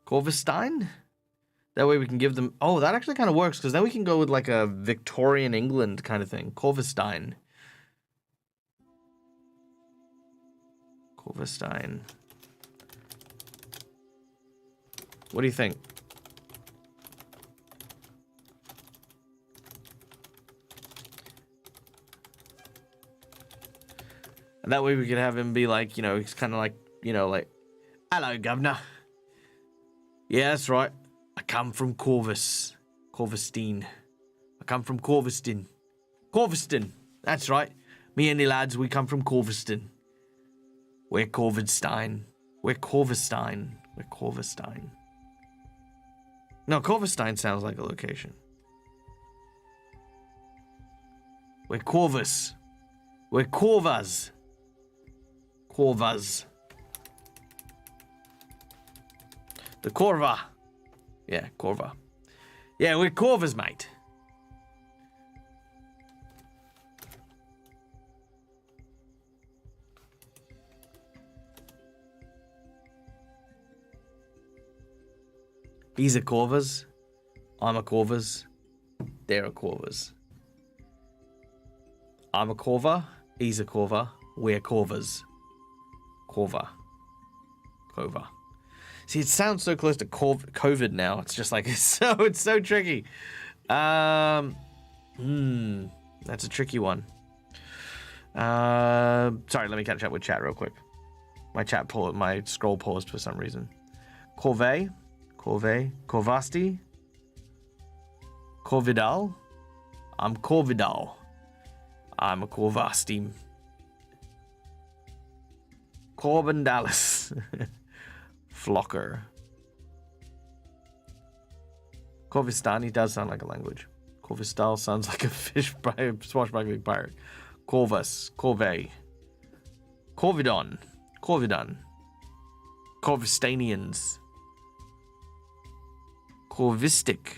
Corvastine? That way we can give them... Oh, that actually kind of works, because then we can go with like a Victorian England kind of thing. Corvastine. What do you think? And that way we could have him be like, he's kind of like, hello, governor. Yeah, that's right. I come from Corvastine. I come from Corvastin. That's right. Me and the lads, we come from Corvastin. We're Corvastine. No, Corvastine sounds like a location. We're Corvas. We're Corvas. The Corva. Yeah, Corva. Yeah, we're Corvas, mate. He's a Corvas. I'm a Corvas. They're a Corvas. I'm a Corva. He's a Corva. We're Corvas. Corva. See, it sounds so close to COVID now. It's just like, it's so tricky. That's a tricky one. Sorry, let me catch up with chat real quick. My scroll paused for some reason. Corvasti, Corvidal. I'm Corvidal. I'm a Corvasti. Corbandalis. Flocker. Corvistani does sound like a language. Corvistal sounds like a fish by a swashbuckling pirate. Corvus. Corvey. Corvidon. Corvistanians. Corvistic.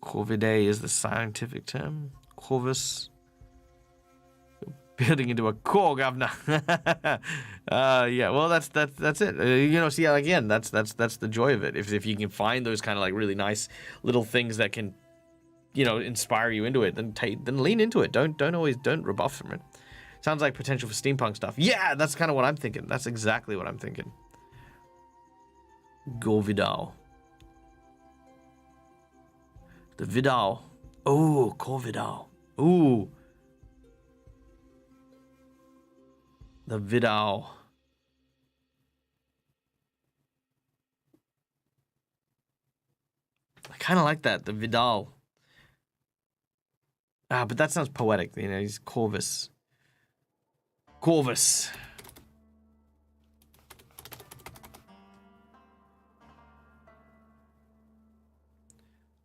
Corvidae is the scientific term. Corvus. Building into a core, governor. Yeah. Well, that's it. See, again, that's the joy of it. If you can find those kind of like really nice little things that can, inspire you into it, then lean into it. Don't rebuff from it. Sounds like potential for steampunk stuff. Yeah, that's kind of what I'm thinking. That's exactly what I'm thinking. Go Vidal. The Vidal. Oh, Core Vidal. Ooh. The Vidal. I kind of like that. The Vidal. But that sounds poetic. He's Corvus. Corvus.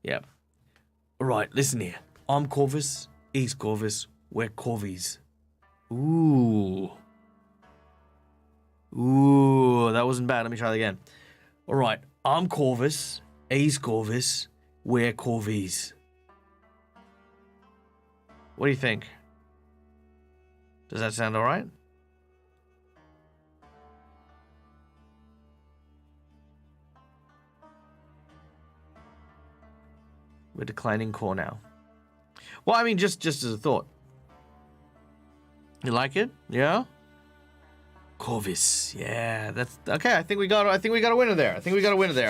Yep. All right, listen here. I'm Corvus. He's Corvus. We're Corvies. Ooh. Ooh, that wasn't bad. Let me try that again. All right, I'm Corvus. He's Corvus. We're Corvies. What do you think? Does that sound all right? We're declining core now. Well, I mean, just as a thought. You like it? Yeah? Corvus. Yeah, that's okay. I think we got a winner there.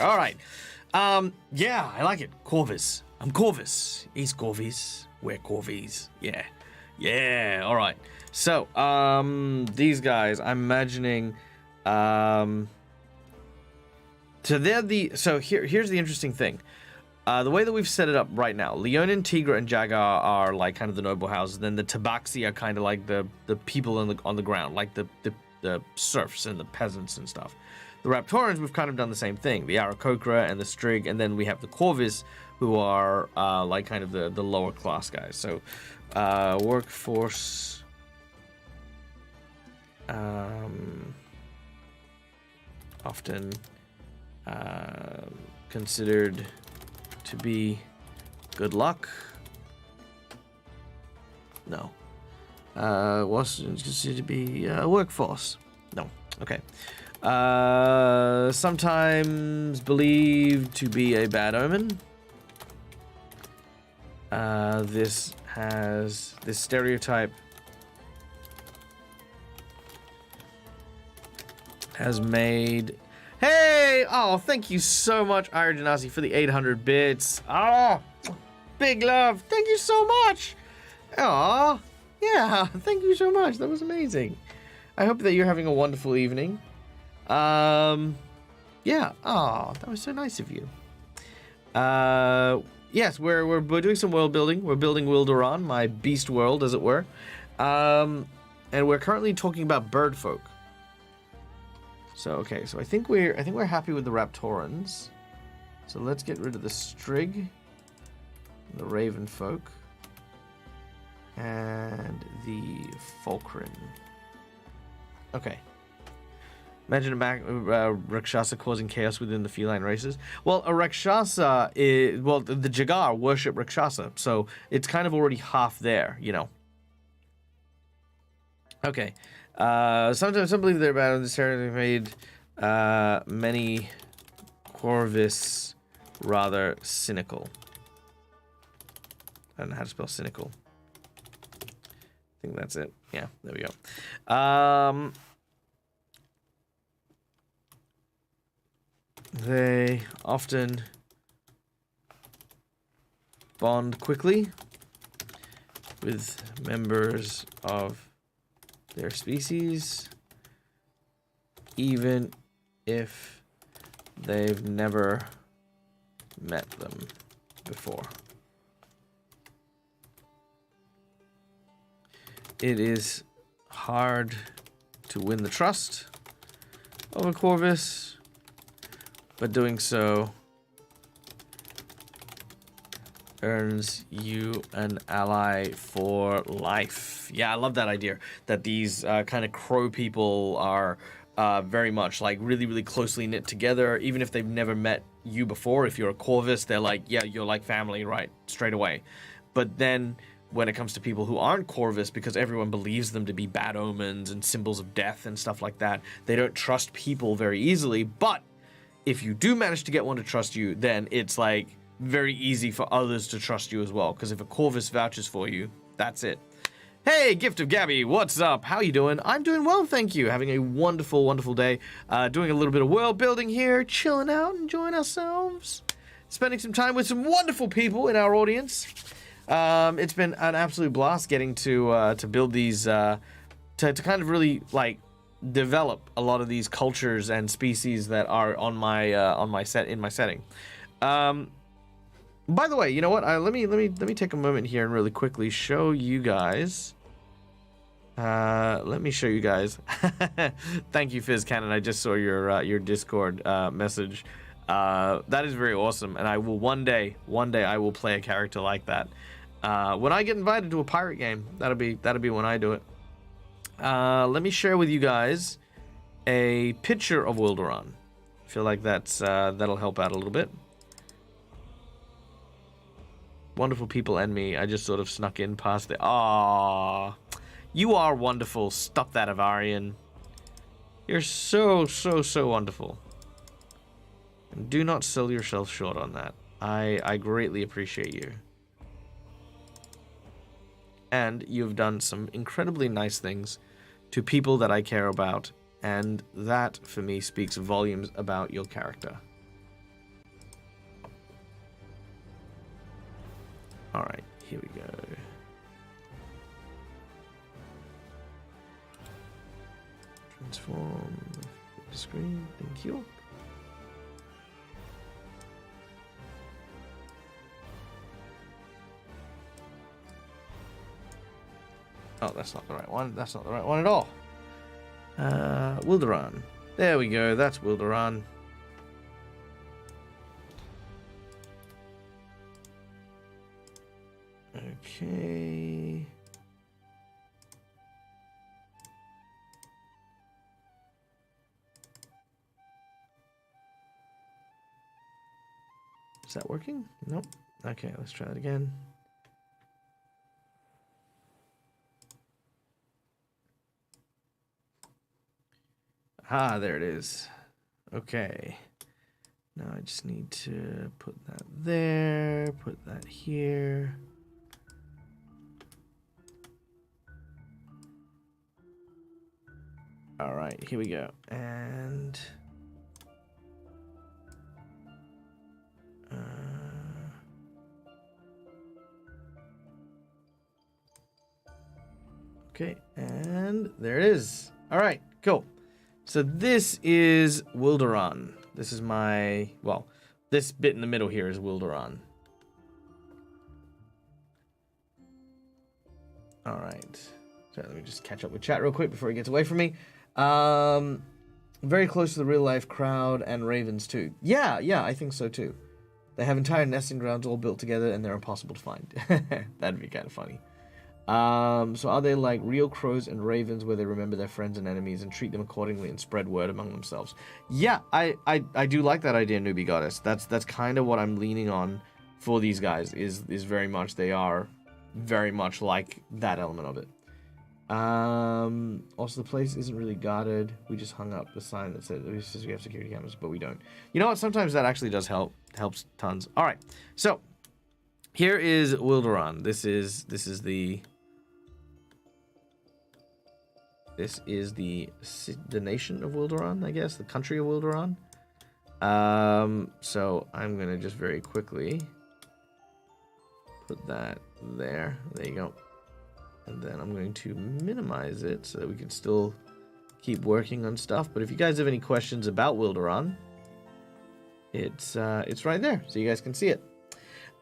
All right. Yeah, I like it. Corvus. I'm Corvus. He's Corvies. We're Corvies. Yeah. Yeah. All right. So, these guys, I'm imagining, so here's the interesting thing. The way that we've set it up right now, Leonin, Tigra, and Jagar are like kind of the noble houses. Then the Tabaxi are kind of like the people on the ground, like the serfs and the peasants and stuff. The Raptorans, we've kind of done the same thing. The Arakokra and the Strig, and then we have the Corvis, who are like kind of the lower class guys. So, workforce, often considered to be good luck. No. Was considered to be workforce. No. Okay. Sometimes believed to be a bad omen. This stereotype has made. Hey! Oh, thank you so much, Ira Genasi, for the 800 bits. Oh, big love. Thank you so much. Oh, yeah. Thank you so much. That was amazing. I hope that you're having a wonderful evening. Yeah. Oh, that was so nice of you. Yes, we're doing some world building. We're building Wilderon, my beast world, as it were. And we're currently talking about bird folk. So okay, so I think we're happy with the Raptorans. So let's get rid of the Strig, the Raven folk, and the Fulcrin. Okay. Imagine a Rakshasa causing chaos within the feline races. Well, a Rakshasa is... Well, the Jagar worship Rakshasa, so it's kind of already half there, Okay. Sometimes some believe they're bad. This area made many Corvus rather cynical. I don't know how to spell cynical. I think that's it. Yeah, there we go. They often bond quickly with members of their species, even if they've never met them before. It is hard to win the trust of a Corvus, but doing so earns you an ally for life. Yeah, I love that idea, that these kind of crow people are very much like really, really closely knit together, even if they've never met you before. If you're a Corvus, they're like, yeah, you're like family, right, straight away. But then when it comes to people who aren't Corvus, because everyone believes them to be bad omens and symbols of death and stuff like that. They don't trust people very easily, but if you do manage to get one to trust you, then it's like very easy for others to trust you as well, because if a Corvus vouches for you, that's it. Hey, Gift of Gabby, what's up? How you doing? I'm doing well, thank you. Having a wonderful, wonderful day. Doing a little bit of world building here, chilling out, enjoying ourselves. Spending some time with some wonderful people in our audience. It's been an absolute blast getting to build these, to kind of really, like, develop a lot of these cultures and species that are on my setting. By the way, you know what? Let me take a moment here and really quickly show you guys. Let me show you guys. Thank you, Fizz Cannon. I just saw your Discord message. That is very awesome, and I will one day I will play a character like that. When I get invited to a pirate game, that'll be when I do it. Let me share with you guys a picture of Wilderon. I feel like that'll help out a little bit. Wonderful people and me. I just sort of snuck in past the. Aww, you are wonderful. Stop that, Avarian. You're so wonderful. And do not sell yourself short on that. I greatly appreciate you. And you've done some incredibly nice things to people that I care about, and that, for me, speaks volumes about your character. Alright, here we go. Transform the screen, thank you. Oh, that's not the right one. That's not the right one at all. Wilderon. There we go. That's Wilderon. Okay. Is that working? Nope. Okay, let's try it again. Ah, there it is. Okay. Now I just need to put that there, put that here. All right, here we go. And okay, and there it is. All right, cool. So this is Wilderon. This is my, well, this bit in the middle here is Wilderon. All right. So let me just catch up with chat real quick before he gets away from me. Very close to the real life crowd and ravens too. Yeah, I think so too. They have entire nesting grounds all built together and they're impossible to find. That'd be kind of funny. So are they like real crows and ravens where they remember their friends and enemies and treat them accordingly and spread word among themselves? Yeah, I do like that idea, Newbie Goddess. That's kind of what I'm leaning on for these guys, is very much, they are very much like that element of it. Also the place isn't really guarded. We just hung up the sign that says we have security cameras, but we don't. You know what? Sometimes that actually does help. Helps tons. All right. So here is Wilderon. This is the nation of Wilderon, I guess, the country of Wilderon. So I'm gonna just very quickly put that there. There you go. And then I'm going to minimize it so that we can still keep working on stuff. But if you guys have any questions about Wilderon, it's right there, so you guys can see it.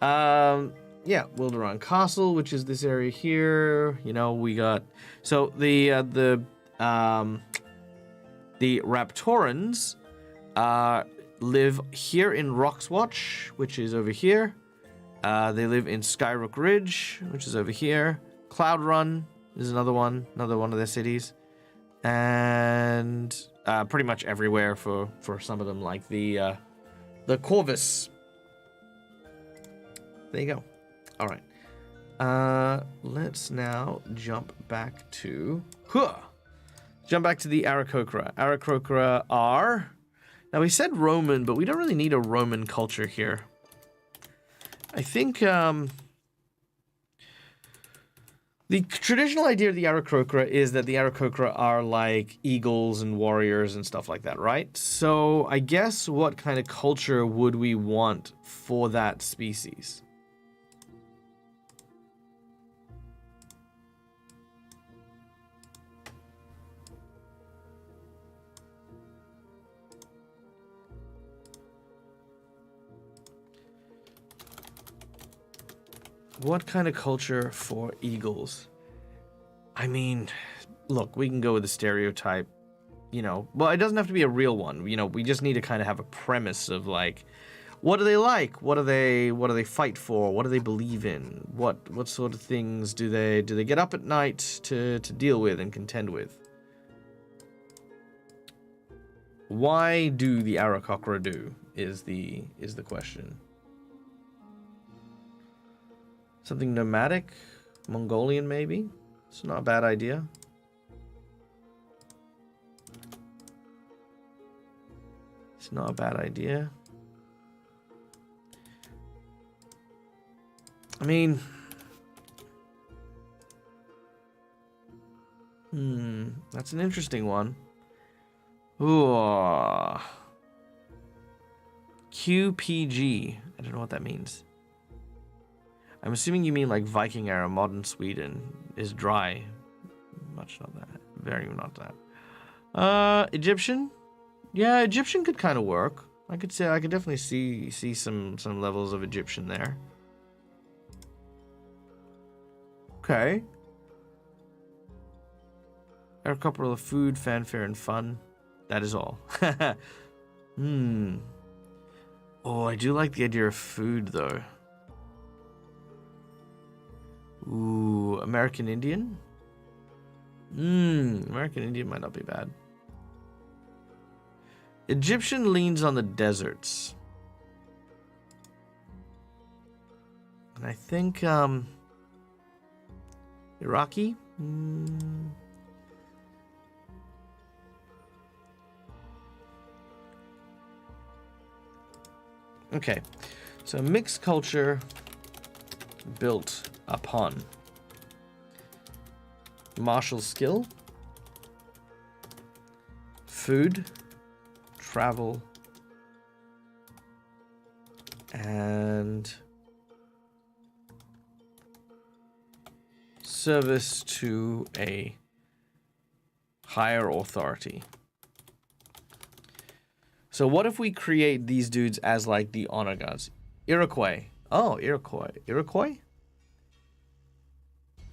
Yeah, Wilderon Castle, which is this area here. You know, we got, so the Raptorans live here in Roxwatch, which is over here. They live in Skyrook Ridge, which is over here. Cloud Run is another one of their cities, and pretty much everywhere for some of them, like the Corvus. There you go. All right. Let's now jump back to... Jump back to the Aarakocra. Aarakocra are... Now, we said Roman, but we don't really need a Roman culture here. I think, the traditional idea of the Aarakocra is that the Aarakocra are like eagles and warriors and stuff like that, right? So, I guess what kind of culture would we want for that species? What kind of culture for eagles? I mean, look, we can go with the stereotype, you know. Well, it doesn't have to be a real one. You know, we just need to kind of have a premise of like, what do they like? What do they fight for? What do they believe in? What sort of things do they get up at night to deal with and contend with? Why do the Aarakocra do is the question. Something nomadic? Mongolian, maybe? It's not a bad idea. It's not a bad idea. I mean... That's an interesting one. Ooh. QPG. I don't know what that means. I'm assuming you mean like Viking era, modern Sweden is dry. Much not that. Very not that. Egyptian? Yeah, Egyptian could kind of work. I could definitely see some levels of Egyptian there. Okay. A couple of food, fanfare, and fun. That is all. Oh, I do like the idea of food though. Ooh, American Indian? American Indian might not be bad. Egyptian leans on the deserts. And I think, Iraqi? Okay, so mixed culture built upon martial skill, food, travel, and service to a higher authority. So what if we create these dudes as like the honor guards? Iroquois. Oh, Iroquois. Iroquois?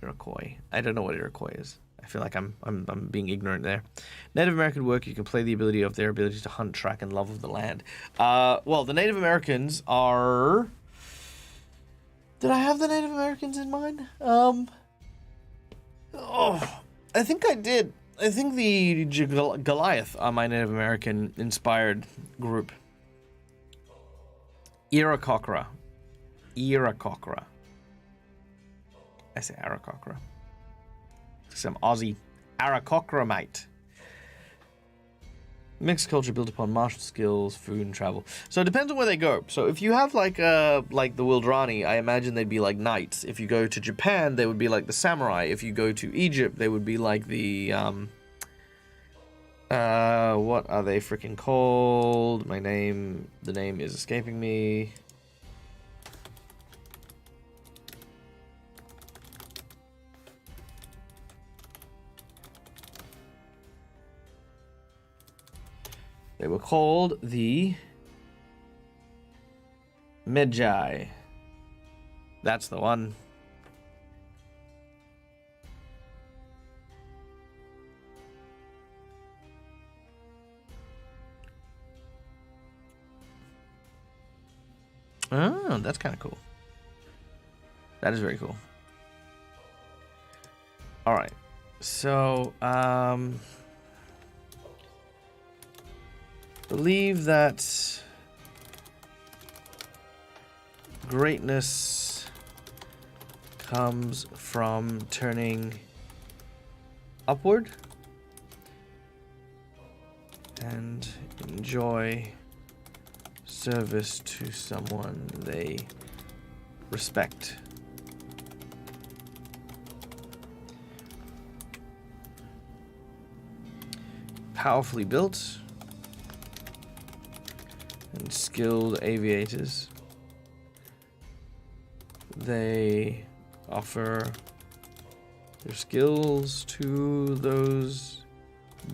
Iroquois. I don't know what Iroquois is. I feel like I'm being ignorant there. Native American work, you can play the ability of their ability to hunt, track, and love of the land. Well, the Native Americans are... Did I have the Native Americans in mind? Oh, I think I did. I think the Goliath are my Native American inspired group. Aarakocra. Aarakocra. I say Aarakocra. Some Aussie Aarakocra, mate. Mixed culture built upon martial skills, food, and travel. So it depends on where they go. So if you have like the Wildrani, I imagine they'd be like knights. If you go to Japan, they would be like the samurai. If you go to Egypt, they would be like the what are they freaking called? The name is escaping me. They were called the Magi. That's the one. Oh, that's kind of cool. That is very cool. All right. So, believe that comes from turning upward and enjoy service to someone they respect. Powerfully built and skilled aviators. They offer their skills to those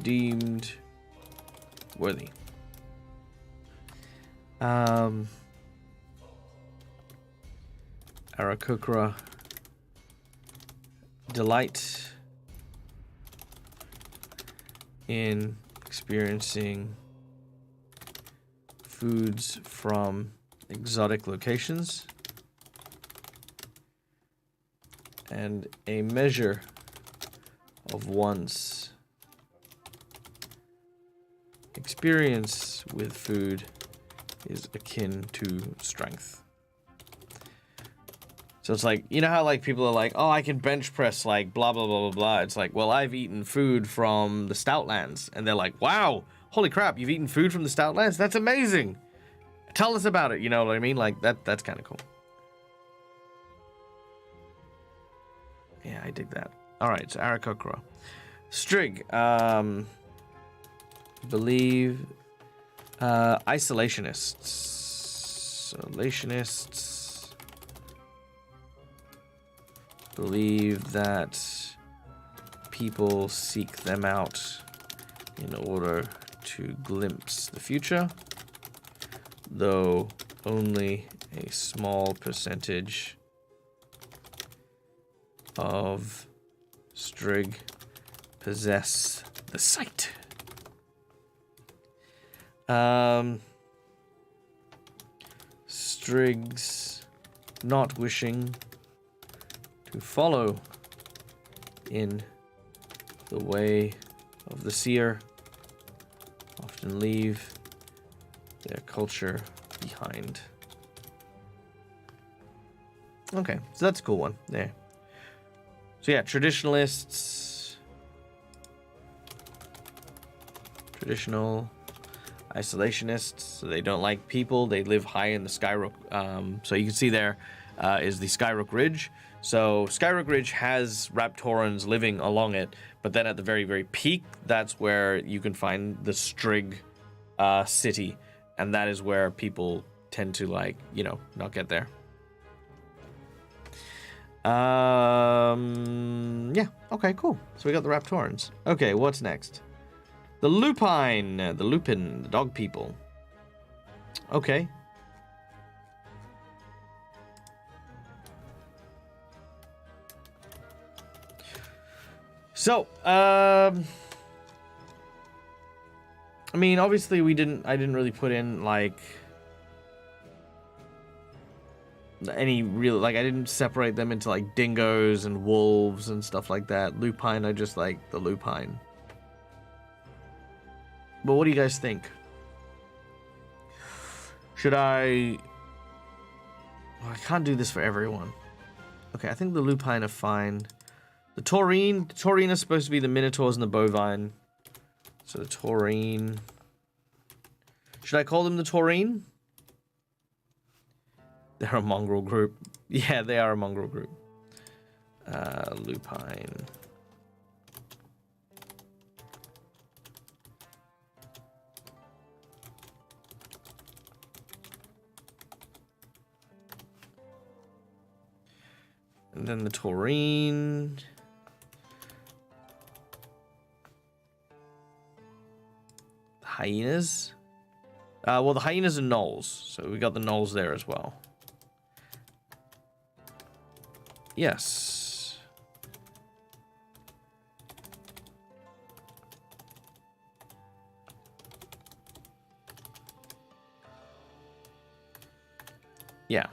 deemed worthy. Arakokra delight in experiencing foods from exotic locations, and a measure of one's experience with food is akin to strength. So it's like, you know how like people are like, oh, I can bench press like blah, blah, blah, blah, blah. It's like, well, I've eaten food from the Stoutlands. And they're like, wow, holy crap, you've eaten food from the Stoutlands? That's amazing. Tell us about it. You know what I mean? Like that's kind of cool. Yeah, I dig that. All right, so Arakokra. Strig, believe isolationists. Isolationists believe that people seek them out in order to glimpse the future, though only a small percentage of Strig possess the sight. Strigs not wishing to follow in the way of the seer often leave their culture behind. Okay, so that's a cool one there. So yeah, traditionalists, traditional isolationists, so they don't like people, they live high in the Skyrook. So you can see there is the Skyrook Ridge. So Skyrook Ridge has Raptorans living along it, but then at the very, very peak, that's where you can find the Strig city, and that is where people tend to, like, you know, not get there. Yeah, okay, cool. So we got the Raptorans. Okay, what's next? The Lupine, the Lupin, the dog people. Okay. So, I mean, obviously I didn't really put in, like, any real, like, I didn't separate them into, like, dingoes and wolves and stuff like that. Lupine, I just like the Lupine. But what do you guys think? Should I... Well, I can't do this for everyone. Okay, I think the Lupine are fine. The Taurine is supposed to be the Minotaurs and the Bovine. So the Taurine... Should I call them the Taurine? They're a mongrel group. Yeah, they are a mongrel group. Lupine. And then the Taurine. The hyenas. Well, the hyenas are gnolls, so we got the gnolls there as well. Yes. Yeah.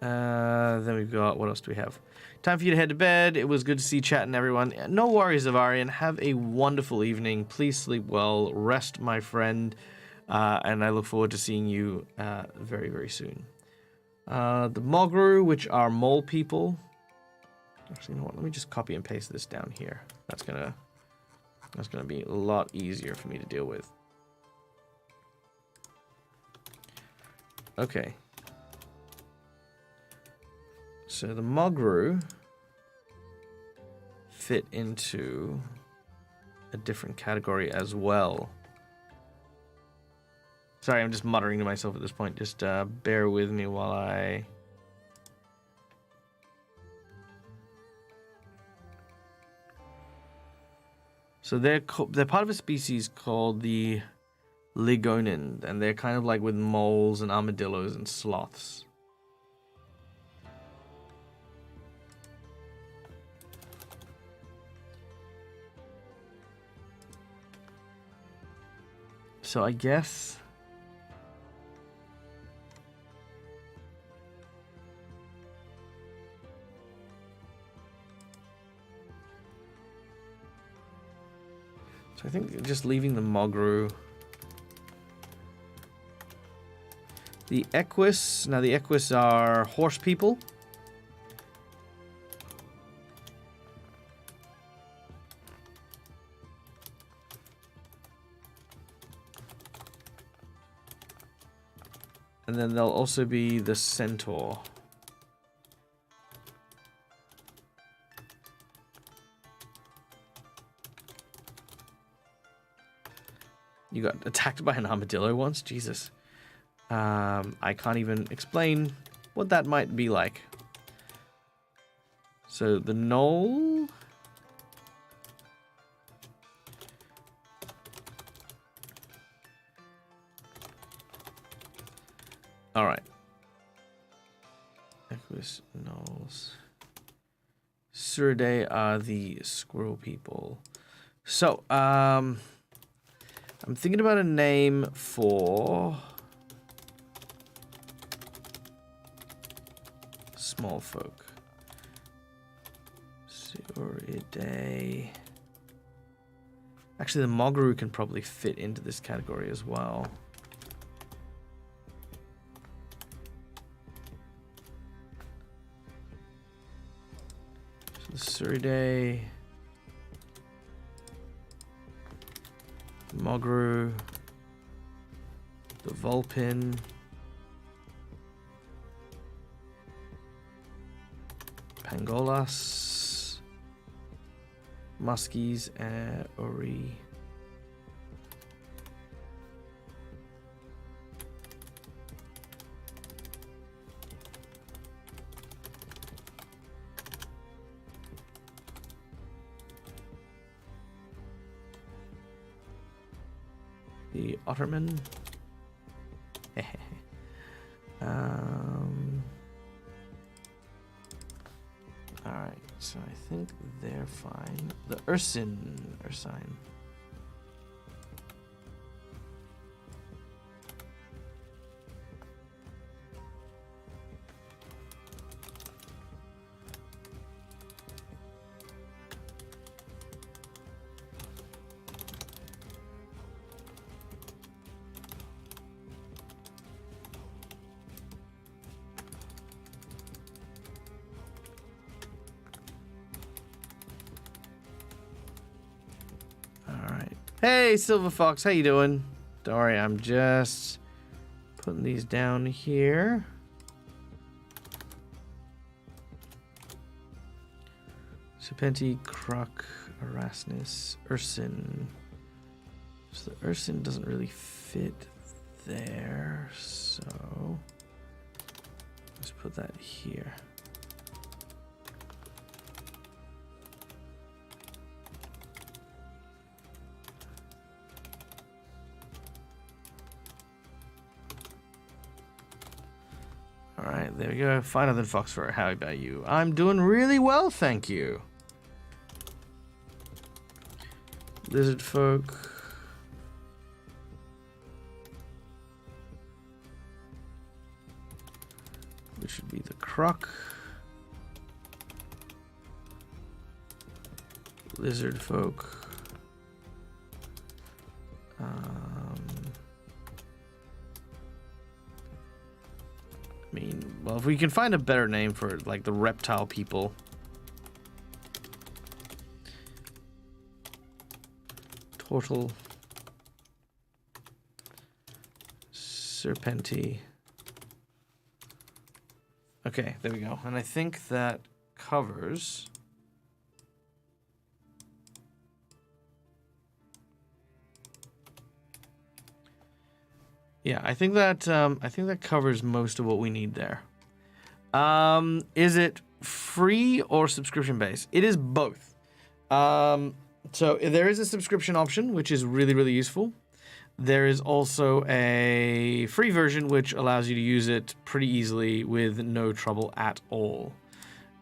Then we've got, what else do we have? Time for you to head to bed. It was good to see you chatting, everyone. No worries, Avarian. Have a wonderful evening. Please sleep well. Rest, my friend. And I look forward to seeing you very, very soon. The Mogru, which are mole people. Actually, you know what? Let me just copy and paste this down here. That's gonna be a lot easier for me to deal with. Okay. So the Mogru fit into a different category as well. Sorry, I'm just muttering to myself at this point. Just bear with me while I... So they're part of a species called the Ligonin, and they're kind of like with moles and armadillos and sloths. So I guess... So I think just leaving the Mogru. The Equus. Now the Equus are horse people. And then there'll also be the Centaur. You got attacked by an armadillo once? Jesus. I can't even explain what that might be like. So the knoll... Alright. Equus, gnolls. Suridae are the squirrel people. So, I'm thinking about a name for small folk. Suridae. Actually, the Mogru can probably fit into this category as well. So the Suridae, Mogru, the Vulpin, Pangolas, Muskies, and Ori. The Otterman. Alright, so I think they're fine. The Ursine. Hey, Silver Fox, how you doing? Don't worry, I'm just putting these down here. Serpenti, Croc, Erasmus, Ursine. So the Ursine doesn't really fit there, so let's put that here. Alright, there we go. Finer than Foxfur. How about you? I'm doing really well, thank you. Lizard folk. Which should be the Croc. Lizard folk. I mean, well, if we can find a better name for it, like the reptile people. Portal. Serpenti. Okay, there we go. And I think that covers... Yeah, I think that covers most of what we need there. Is it free or subscription based? It is both. So there is a subscription option, which is really, really useful. There is also a free version, which allows you to use it pretty easily with no trouble at all.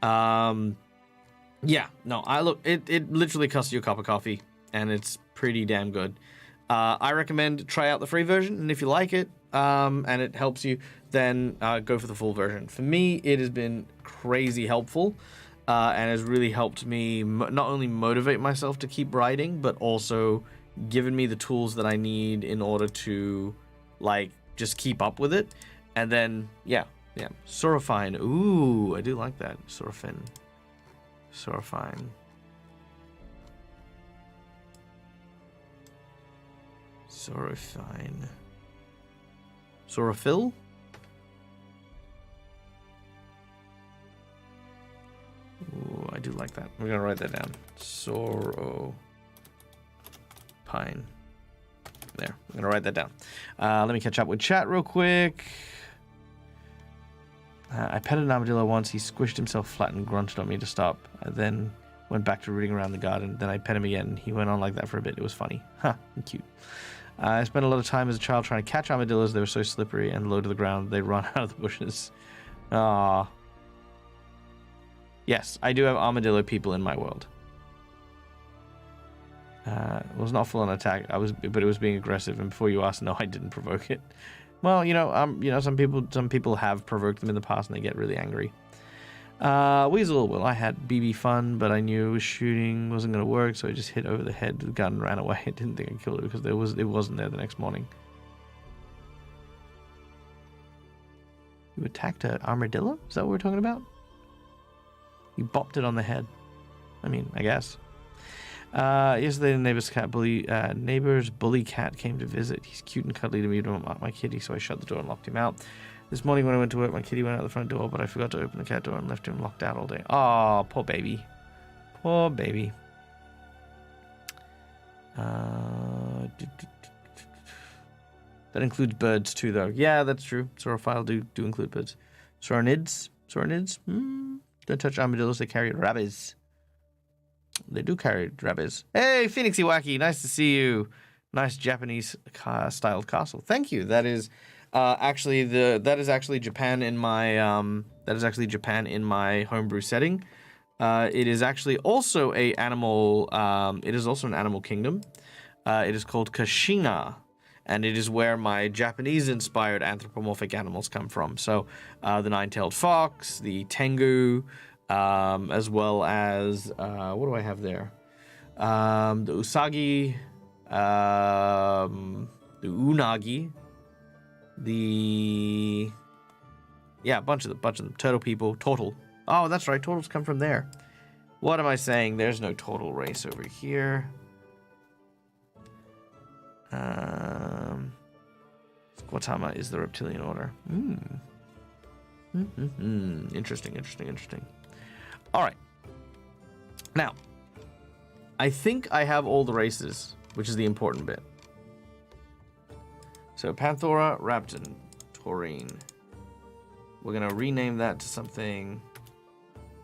Yeah, no, it literally costs you a cup of coffee, and it's pretty damn good. I recommend try out the free version, and if you like it, and it helps you, then go for the full version. For me, it has been crazy helpful, and has really helped me not only motivate myself to keep writing, but also given me the tools that I need in order to, like, just keep up with it. And then, yeah, Sorafine. Ooh, I do like that. Sorafine. Sorafil? Ooh, I do like that. We're gonna write that down. Soropine. There. I'm gonna write that down. Let me catch up with chat real quick. I petted an armadillo once. He squished himself flat and grunted on me to stop. I then went back to rooting around the garden. Then I pet him again. He went on like that for a bit. It was funny. Huh, cute. I spent a lot of time as a child trying to catch armadillos. They were so slippery and low to the ground, they'd run out of the bushes. Ah. Yes, I do have armadillo people in my world. It was not full on attack. But it was being aggressive. And before you asked, no, I didn't provoke it. Well, some people have provoked them in the past and they get really angry. Weasel, well, I had BB fun, but I knew shooting wasn't going to work, so I just hit over the head with the gun and ran away. I didn't think I killed it because it wasn't there the next morning. You attacked an armadillo? Is that what we're talking about? You bopped it on the head. I mean, I guess. Yesterday, the neighbor's bully cat came to visit. He's cute and cuddly to me, my kitty, so I shut the door and locked him out. This morning when I went to work, my kitty went out the front door, but I forgot to open the cat door and left him locked out all day. Oh, poor baby. Poor baby. That includes birds too, though. Yeah, that's true. Saurophile do include birds. Sauronids? Don't touch armadillos, they carry rabbits. They do carry rabbits. Hey, Phoenix Iwaki, nice to see you. Nice Japanese styled castle. Thank you. That is actually Japan in my homebrew setting. It is actually also an animal kingdom. It is called Kashina, and it is where my Japanese-inspired anthropomorphic animals come from. So the nine-tailed fox, the tengu, as well as what do I have there? The usagi, the unagi. A bunch of them. Turtle people. Turtle. Oh, that's right. Turtles come from there. What am I saying? There's no turtle race over here. Squatama is the reptilian order. Interesting. All right. Now, I think I have all the races, which is the important bit. So Panthora, Raptor, Taurine. We're gonna rename that to something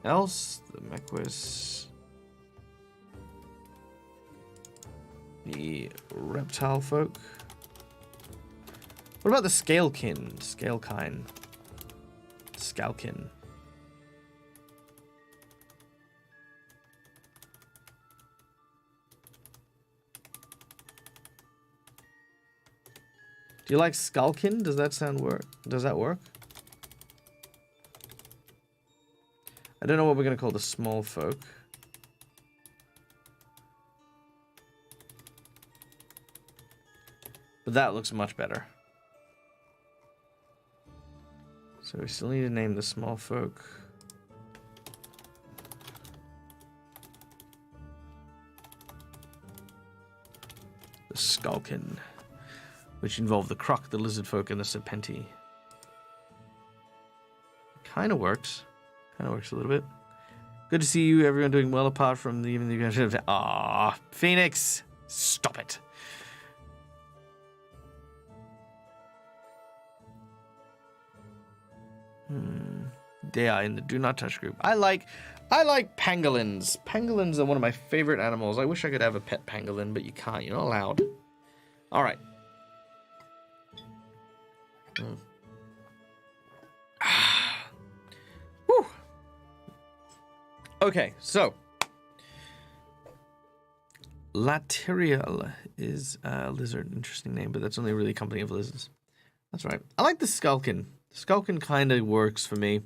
else. The Mequis. The reptile folk. What about the Scalekin? Scalkin. Do you like Skulkin? Does that work? I don't know what we're gonna call the small folk. But that looks much better. So we still need to name the small folk. Skulkin, which involve the Croc, the Lizard Folk, and the Serpenti. Kind of works. Kind of works a little bit. Good to see you, everyone doing well apart from the even the. Ah, Phoenix, stop it. They are in the do not touch group. I like pangolins. Pangolins are one of my favorite animals. I wish I could have a pet pangolin, but you can't. You're not allowed. All right. Whew. Okay, so Laterial is a lizard. Interesting name, but that's only really a company of lizards. That's right. I like the Skulkin. Skulkin kind of works for me.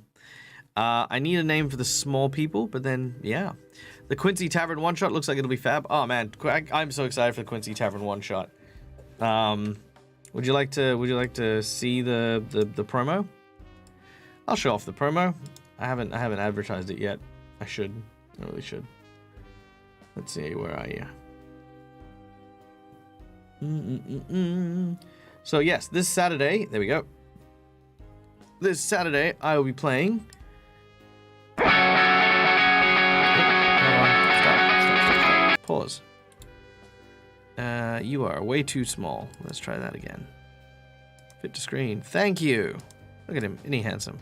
I need a name for the small people, but then, yeah. The Quincy Tavern one-shot looks like it'll be fab. Oh, man. I'm so excited for the Quincy Tavern one-shot. Would you like to see the promo? I'll show off the promo. I haven't advertised it yet. I should. I really should. Let's see, where are you? So, yes, this Saturday, there we go. This Saturday, I will be playing... Stop. Pause. You are way too small. Let's try that again. Fit to screen. Thank you. Look at him. Isn't he handsome?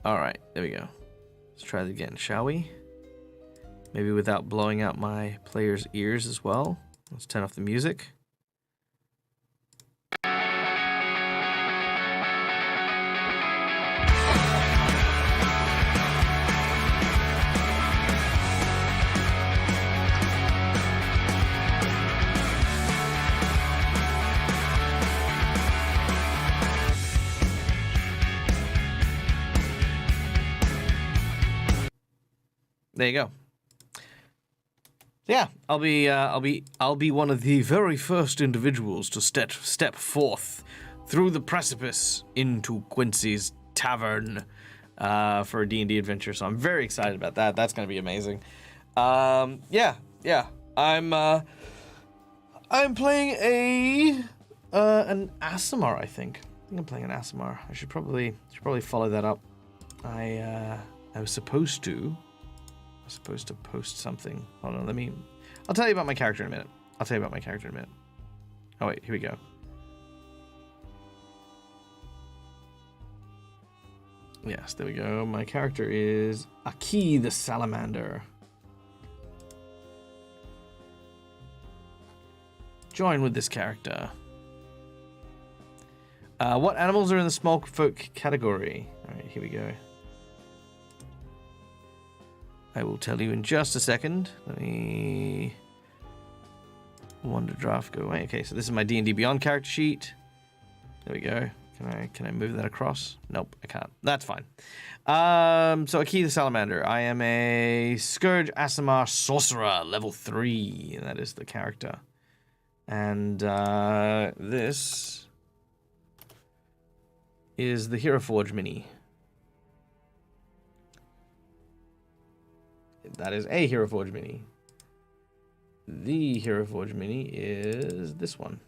All right. There we go. Let's try it again, shall we? Maybe without blowing out my players' ears as well. Let's turn off the music. There you go. Yeah, I'll be one of the very first individuals to step forth through the precipice into Quincy's Tavern for a D&D adventure. So I'm very excited about that. That's going to be amazing. Yeah. I'm playing an Aasimar, I think. I'm playing an Aasimar. I should probably follow that up. I was supposed to post something. Hold on, I'll tell you about my character in a minute. Oh wait, here we go. Yes, there we go. My character is Aki the Salamander. Join with this character. What animals are in the small folk category? Alright, here we go. I will tell you in just a second. Let me... Wonder draft go away. Okay, so this is my D&D Beyond character sheet. There we go. Can I move that across? Nope, I can't. That's fine. So Aki the Salamander. I am a Scourge Aasimar Sorcerer, level 3. And that is the character. And this is the Hero Forge mini. That is a Hero Forge mini. The Hero Forge mini is this one.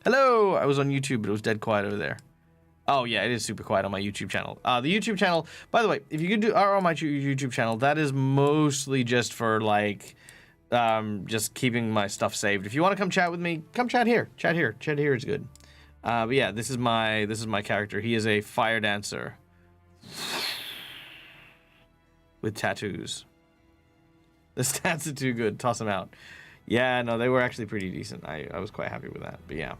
Hello! I was on YouTube, but it was dead quiet over there. Oh, yeah, it is super quiet on my YouTube channel. The YouTube channel, by the way, if you are on my YouTube channel, that is mostly just for, like, just keeping my stuff saved. If you want to come chat with me, come chat here. Chat here. Chat here is good. But yeah, this is my character. He is a fire dancer. With tattoos. The stats are too good. Toss them out. Yeah, no, they were actually pretty decent. I was quite happy with that. But yeah.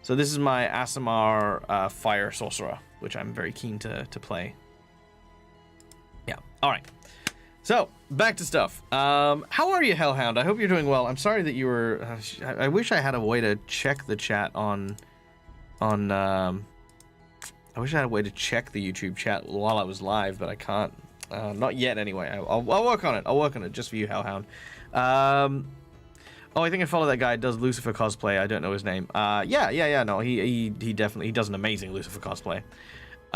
So this is my Aasimar Fire Sorcerer, which I'm very keen to play. Yeah. All right. So, back to stuff. How are you, Hellhound? I hope you're doing well. I'm sorry that you were... I wish I had a way to check the chat on I wish I had a way to check the YouTube chat while I was live, but I can't. Not yet, anyway. I'll work on it. I'll work on it just for you, Hellhound. Oh, I think I follow that guy. Does Lucifer cosplay? I don't know his name. Yeah. No, he definitely does an amazing Lucifer cosplay.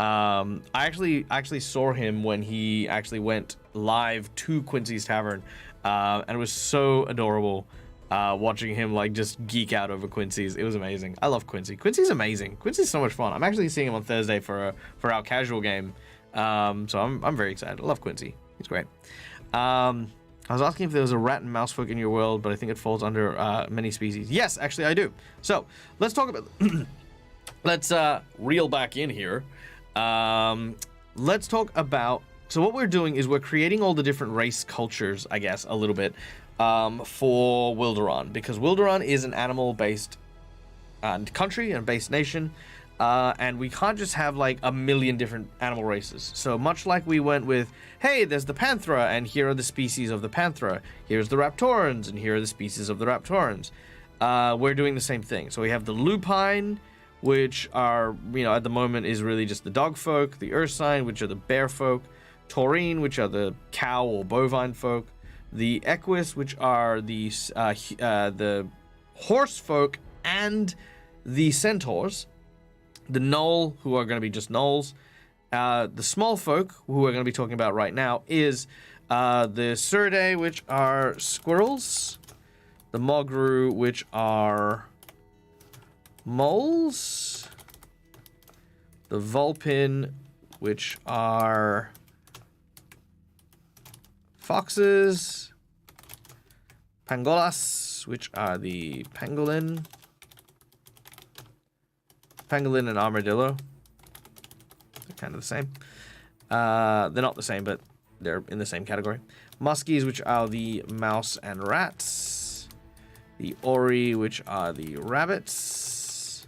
I actually saw him when he actually went live to Quincy's Tavern, and it was so adorable watching him like just geek out over Quincy's. It was amazing. I love Quincy. Quincy's amazing. Quincy's so much fun. I'm actually seeing him on Thursday for our casual game, so I'm very excited. I love Quincy. He's great. I was asking if there was a rat and mouse folk in your world, but I think it falls under many species. Yes, actually I do. So let's talk about. Let's reel back in here. Let's talk about. So what we're doing is we're creating all the different race cultures, I guess, a little bit, for Wilderon, because Wilderon is an animal-based country and based nation, and we can't just have like a million different animal races. So much like we went with, hey, there's the Panthera, and here are the species of the Panthera. Here's the Raptorans, and here are the species of the Raptorans. We're doing the same thing. So we have the Lupine, which are, at the moment is really just the dog folk, the Ursine, which are the bear folk, Taurine, which are the cow or bovine folk, the Equus, which are the horse folk and the centaurs, the Gnoll, who are going to be just gnolls, the small folk, who we're going to be talking about right now, is the Suridae, which are squirrels, the Mogru, which are moles, the Vulpin, which are foxes, Pangolas, which are the pangolin and armadillo. They're kind of the same. They're not the same, but they're in the same category. Muskies, which are the mouse and rats, the Ori, which are the rabbits,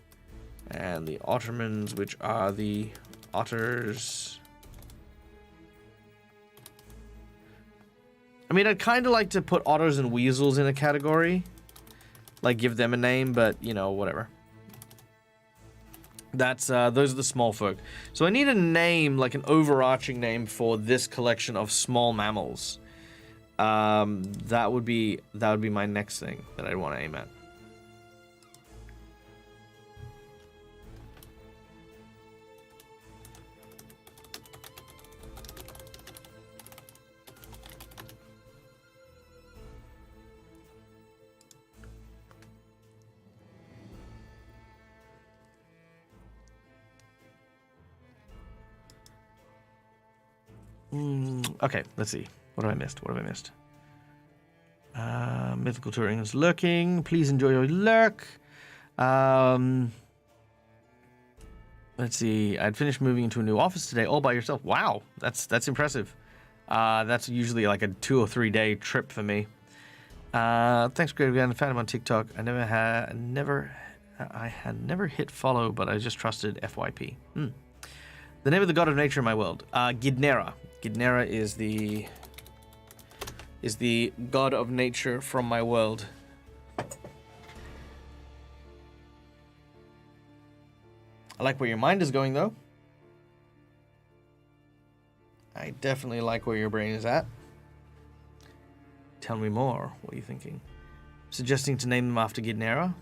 and the Ottermans, which are the otters. I mean, I'd kind of like to put otters and weasels in a category, like give them a name, but whatever. That's those are the small folk. So I need a name, like an overarching name for this collection of small mammals. That would be my next thing that I'd want to aim at. Okay, let's see. What have I missed? Mythical Touring is lurking. Please enjoy your lurk. Let's see. I'd finished moving into a new office today all by yourself. Wow, that's impressive. That's usually like a 2 or 3 day trip for me. Thanks, Greg. I found him on TikTok. I had never hit follow, but I just trusted FYP. The name of the god of nature in my world, Gidnera. Gidnera is the god of nature from my world. I like where your mind is going, though. I definitely like where your brain is at. Tell me more. What are you thinking? Suggesting to name them after Gidnera?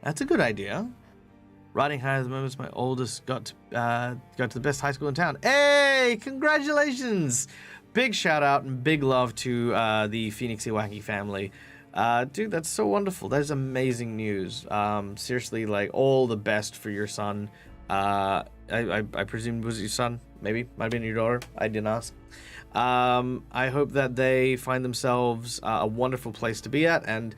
That's a good idea. Riding high at the moment, my oldest got to the best high school in town. Hey, congratulations! Big shout out and big love to the Phoenix Iwaki family. Dude, that's so wonderful. That is amazing news. Seriously, like, all the best for your son. I presume, was it your son? Maybe. Might have been your daughter. I didn't ask. I hope that they find themselves a wonderful place to be at, and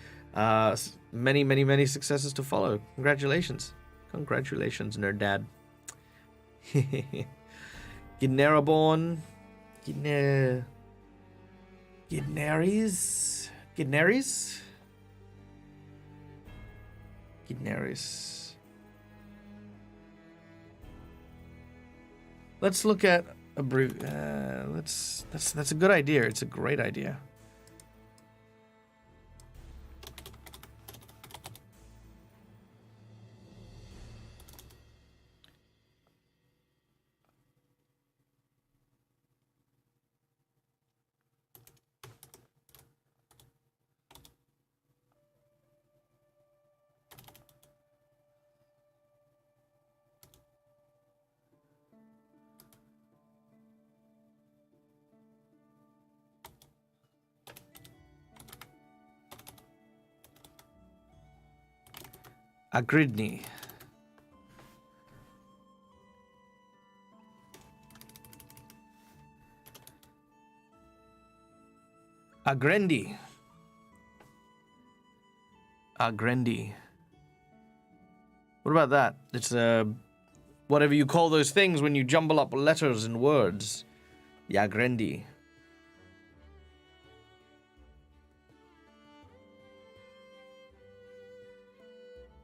many, many, many successes to follow. Congratulations. Congratulations, nerd dad. Gidnera born. Gidneris. Let's look at a brief. That's a good idea. It's a great idea. Agridni. Agrendi. Agrendi. What about that? It's whatever you call those things when you jumble up letters and words. Yagrendi.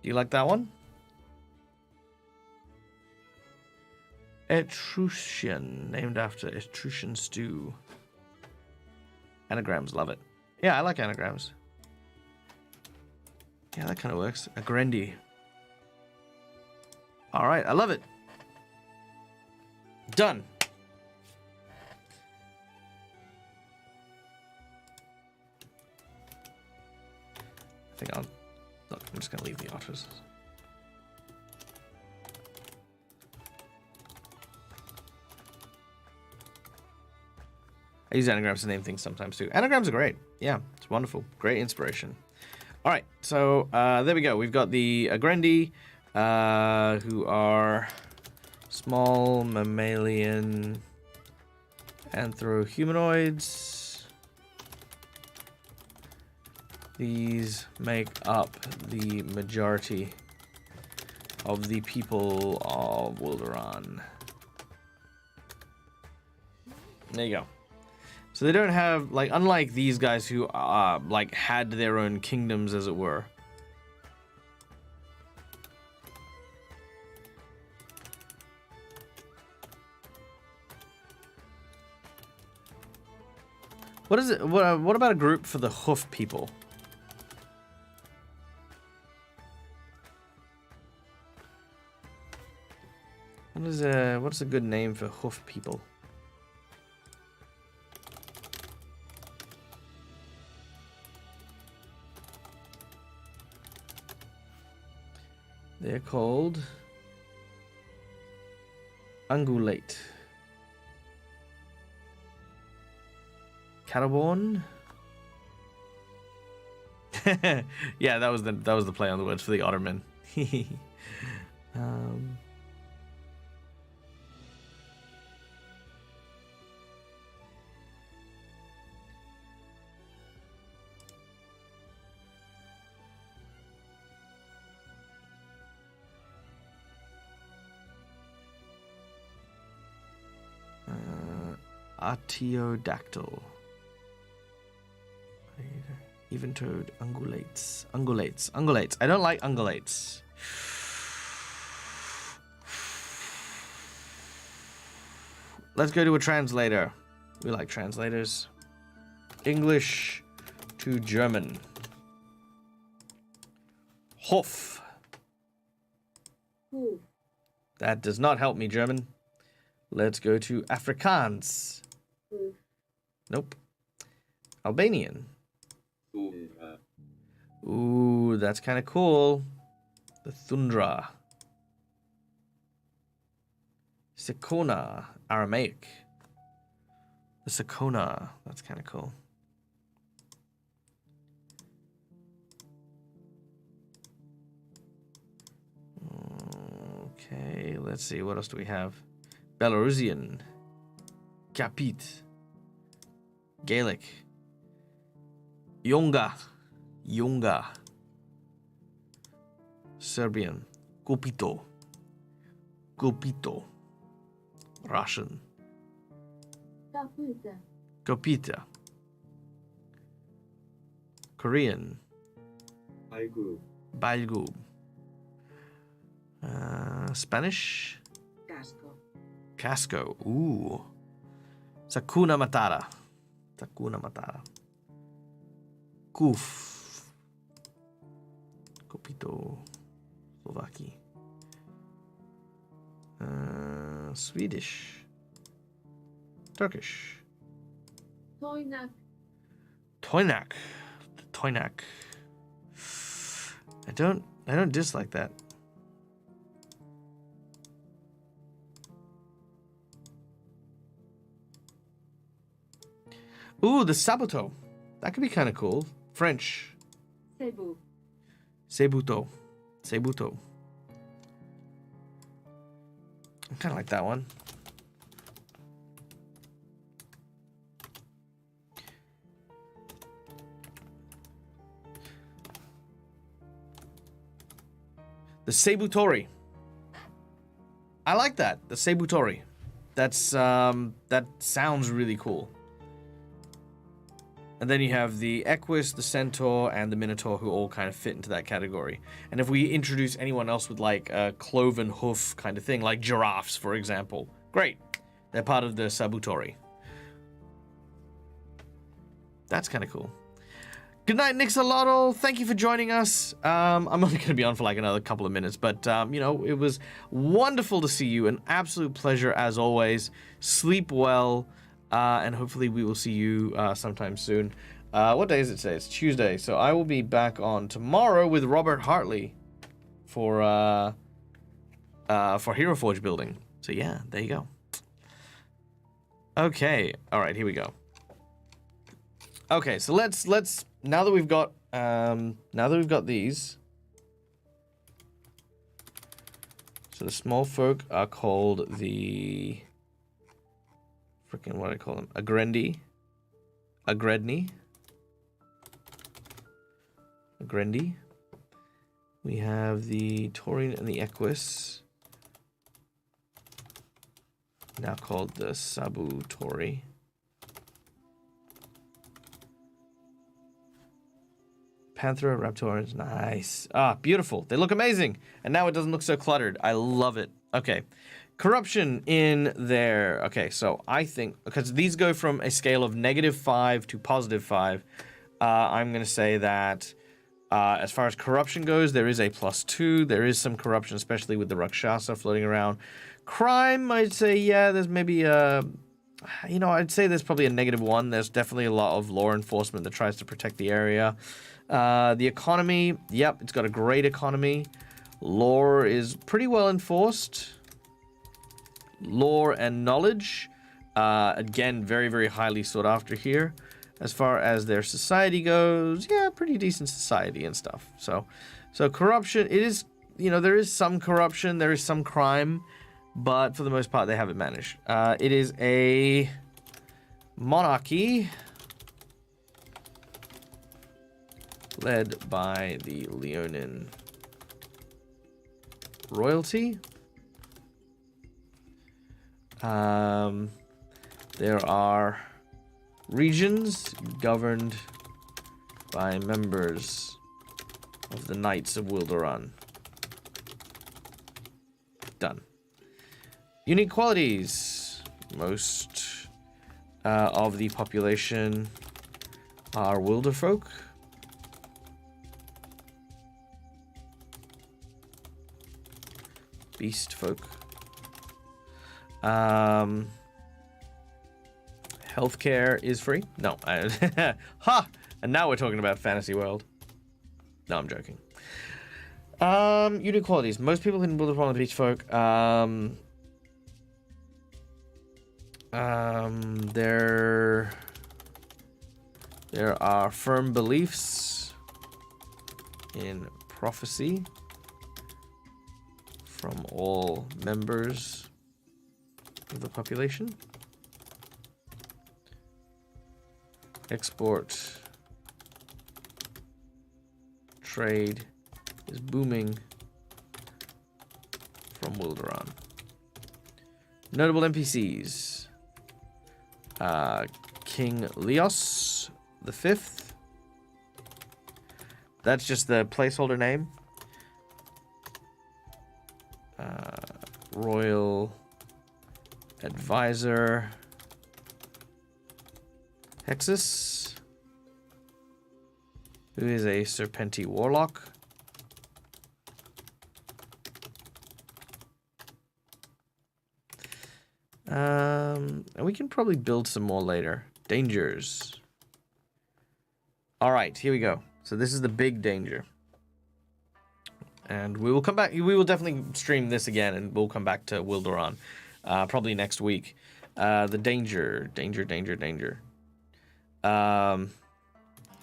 Do you like that one? Etruscan, named after Etruscan stew. Anagrams, love it. Yeah, I like anagrams. Yeah, that kind of works. Agrendi. All right, I love it. Done. I think I'm just gonna leave the otters. I use anagrams to name things sometimes too. Anagrams are great. Yeah, it's wonderful. Great inspiration. All right, so there we go. We've got the Agrendi, who are small mammalian anthrohumanoids. These make up the majority of the people of Wilderon. There you go. So they don't have, like, unlike these guys who, like, had their own kingdoms, as it were. What is it? What about a group for the hoof people? What's a good name for hoof people? They're called ungulate. Caraborn. Yeah, that was the play on the words for the Otterman. Artiodactyl. Even-toed ungulates. Ungulates. I don't like ungulates. Let's go to a translator. We like translators. English to German. Hof. That does not help me, German. Let's go to Afrikaans. Nope. Albanian. Ooh, that's kind of cool. The Thundra. Sikona, Aramaic. The Sikona, that's kind of cool. Okay, let's see. What else do we have? Belarusian. Kapit. Gaelic. Yunga. Serbian. Kopito. Russian. Kopita. Korean. Balgub. Spanish. Casco. Ooh. Sakuna Matata. Kuf. Kopito. Slovaki. Swedish. Turkish. Toynak. I don't dislike that. Ooh, the Sabuto. That could be kind of cool. French. Sebuto. Seibuto. I kind of like that one. The Seibutori. I like that. The Seibutori. That's that sounds really cool. And then you have the Equus, the Centaur, and the Minotaur, who all kind of fit into that category. And if we introduce anyone else with like a cloven hoof kind of thing, like giraffes, for example, great. They're part of the Sabutori. That's kind of cool. Good night, Nixolotl. Thank you for joining us. I'm only going to be on for like another couple of minutes, but, you know, it was wonderful to see you. An absolute pleasure, as always. Sleep well, and hopefully we will see you sometime soon. What day is it today? It's Tuesday, so I will be back on tomorrow with Robert Hartley for Hero Forge building. So, yeah, there you go. Okay, all right, here we go. Okay, so let's now that we've got these, so the small folk are called the freaking, what do I call them? Agredni. We have the Taurine and the Equus, now called the Sabutori. Panthera, Raptorans, nice. Ah, beautiful. They look amazing. And now it doesn't look so cluttered. I love it. Okay. Corruption in there. Okay, so I think, because these go from a scale of -5 to +5, I'm going to say that as far as corruption goes, there is a +2. There is some corruption, especially with the Rakshasa floating around. Crime, I'd say, yeah, there's maybe you know, I'd say there's probably a -1. There's definitely a lot of law enforcement that tries to protect the area. The economy, yep, it's got a great economy. Lore is pretty well enforced. Lore and knowledge, again, very, very highly sought after here. As far as their society goes, yeah, pretty decent society and stuff. So corruption, it is, you know, there is some corruption, there is some crime, but for the most part, they have it managed. It is a monarchy led by the Leonin royalty. There are regions governed by members of the Knights of Wilderon. Done. Unique qualities. Most of the population are Wilderfolk. Beast folk. Healthcare is free. No. Ha! And now we're talking about Fantasy World. No, I'm joking. Unique qualities. Most people in Wilderfolk are beast folk. There are firm beliefs in prophecy from all members of the population. Export trade is booming from Wilderon. Notable NPCs. King Leos the Fifth. That's just the placeholder name. Royal Advisor Hexus, who is a Serpenti Warlock. And we can probably build some more later. Dangers. All right, here we go. So this is the big danger. And we will come back. We will definitely stream this again, and we'll come back to Wilderon probably next week. The danger.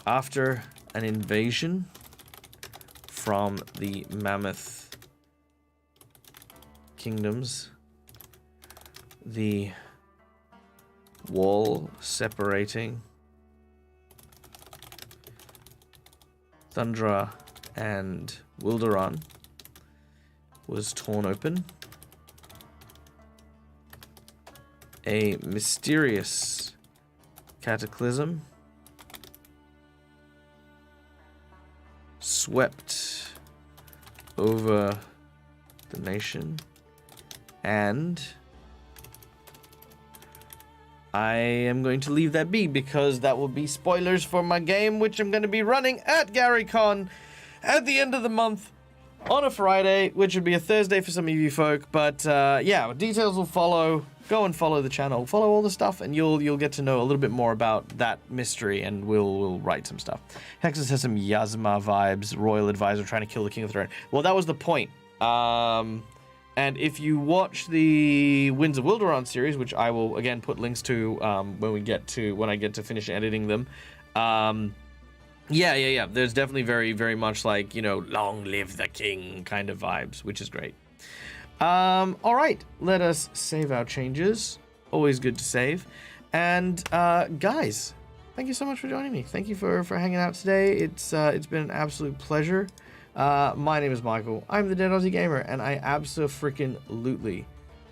After an invasion from the Mammoth Kingdoms. The wall separating Thundra and Wilderon was torn open. A mysterious cataclysm swept over the nation, and I am going to leave that be because that will be spoilers for my game, which I'm going to be running at GaryCon at the end of the month on a Friday, which would be a Thursday for some of you folk. But yeah, details will follow. Go and follow the channel, follow all the stuff, and you'll get to know a little bit more about that mystery, and we'll write some stuff. Hexus has some Yasma vibes, royal advisor trying to kill the king of the throne. Well, that was the point. And if you watch the Winds of Wilderon series, which I will again put links to when I get to finish editing them, yeah. There's definitely very, very much like, you know, long live the king kind of vibes, which is great. All right, let us save our changes. Always good to save. And guys, thank you so much for joining me. Thank you for hanging out today. It's been an absolute pleasure. My name is Michael. I'm the Dead Aussie Gamer, and I absolutely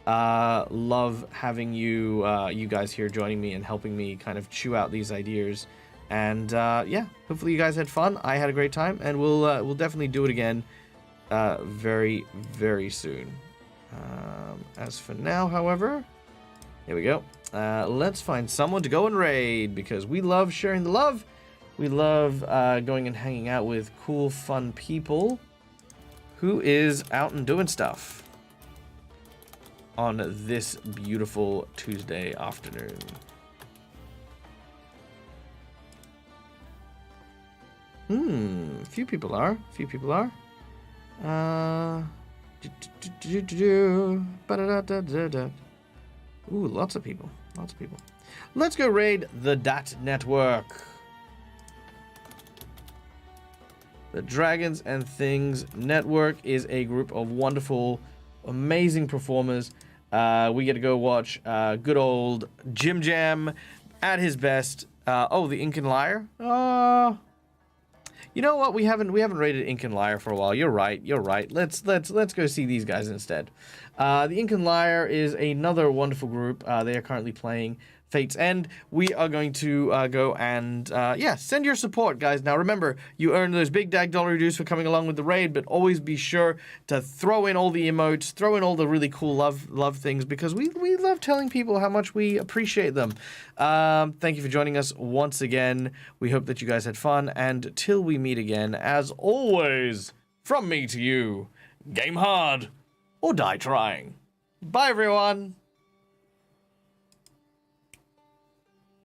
love having you guys here joining me and helping me kind of chew out these ideas. And yeah, hopefully you guys had fun. I had a great time, and we'll definitely do it again very, very soon. As for now, however, here we go. Let's find someone to go and raid, because we love sharing the love. We love going and hanging out with cool, fun people who is out and doing stuff on this beautiful Tuesday afternoon. Few people are. Ooh, lots of people. Let's go raid the DAT network. The Dragons and Things Network is a group of wonderful, amazing performers. We get to go watch good old Jim Jam at his best. Oh, the Incan Liar. You know what? We haven't rated Incan Liar for a while. You're right. Let's go see these guys instead. The Incan Liar is another wonderful group. They are currently playing Fate's End. We are going to go and yeah, send your support, guys. Now remember, you earn those big dag dollar dues for coming along with the raid, but always be sure to throw in all the emotes, throw in all the really cool love things, because we love telling people how much we appreciate them. Thank you for joining us once again. We hope that you guys had fun, and till we meet again, as always, from me to you, game hard or die trying. Bye, everyone.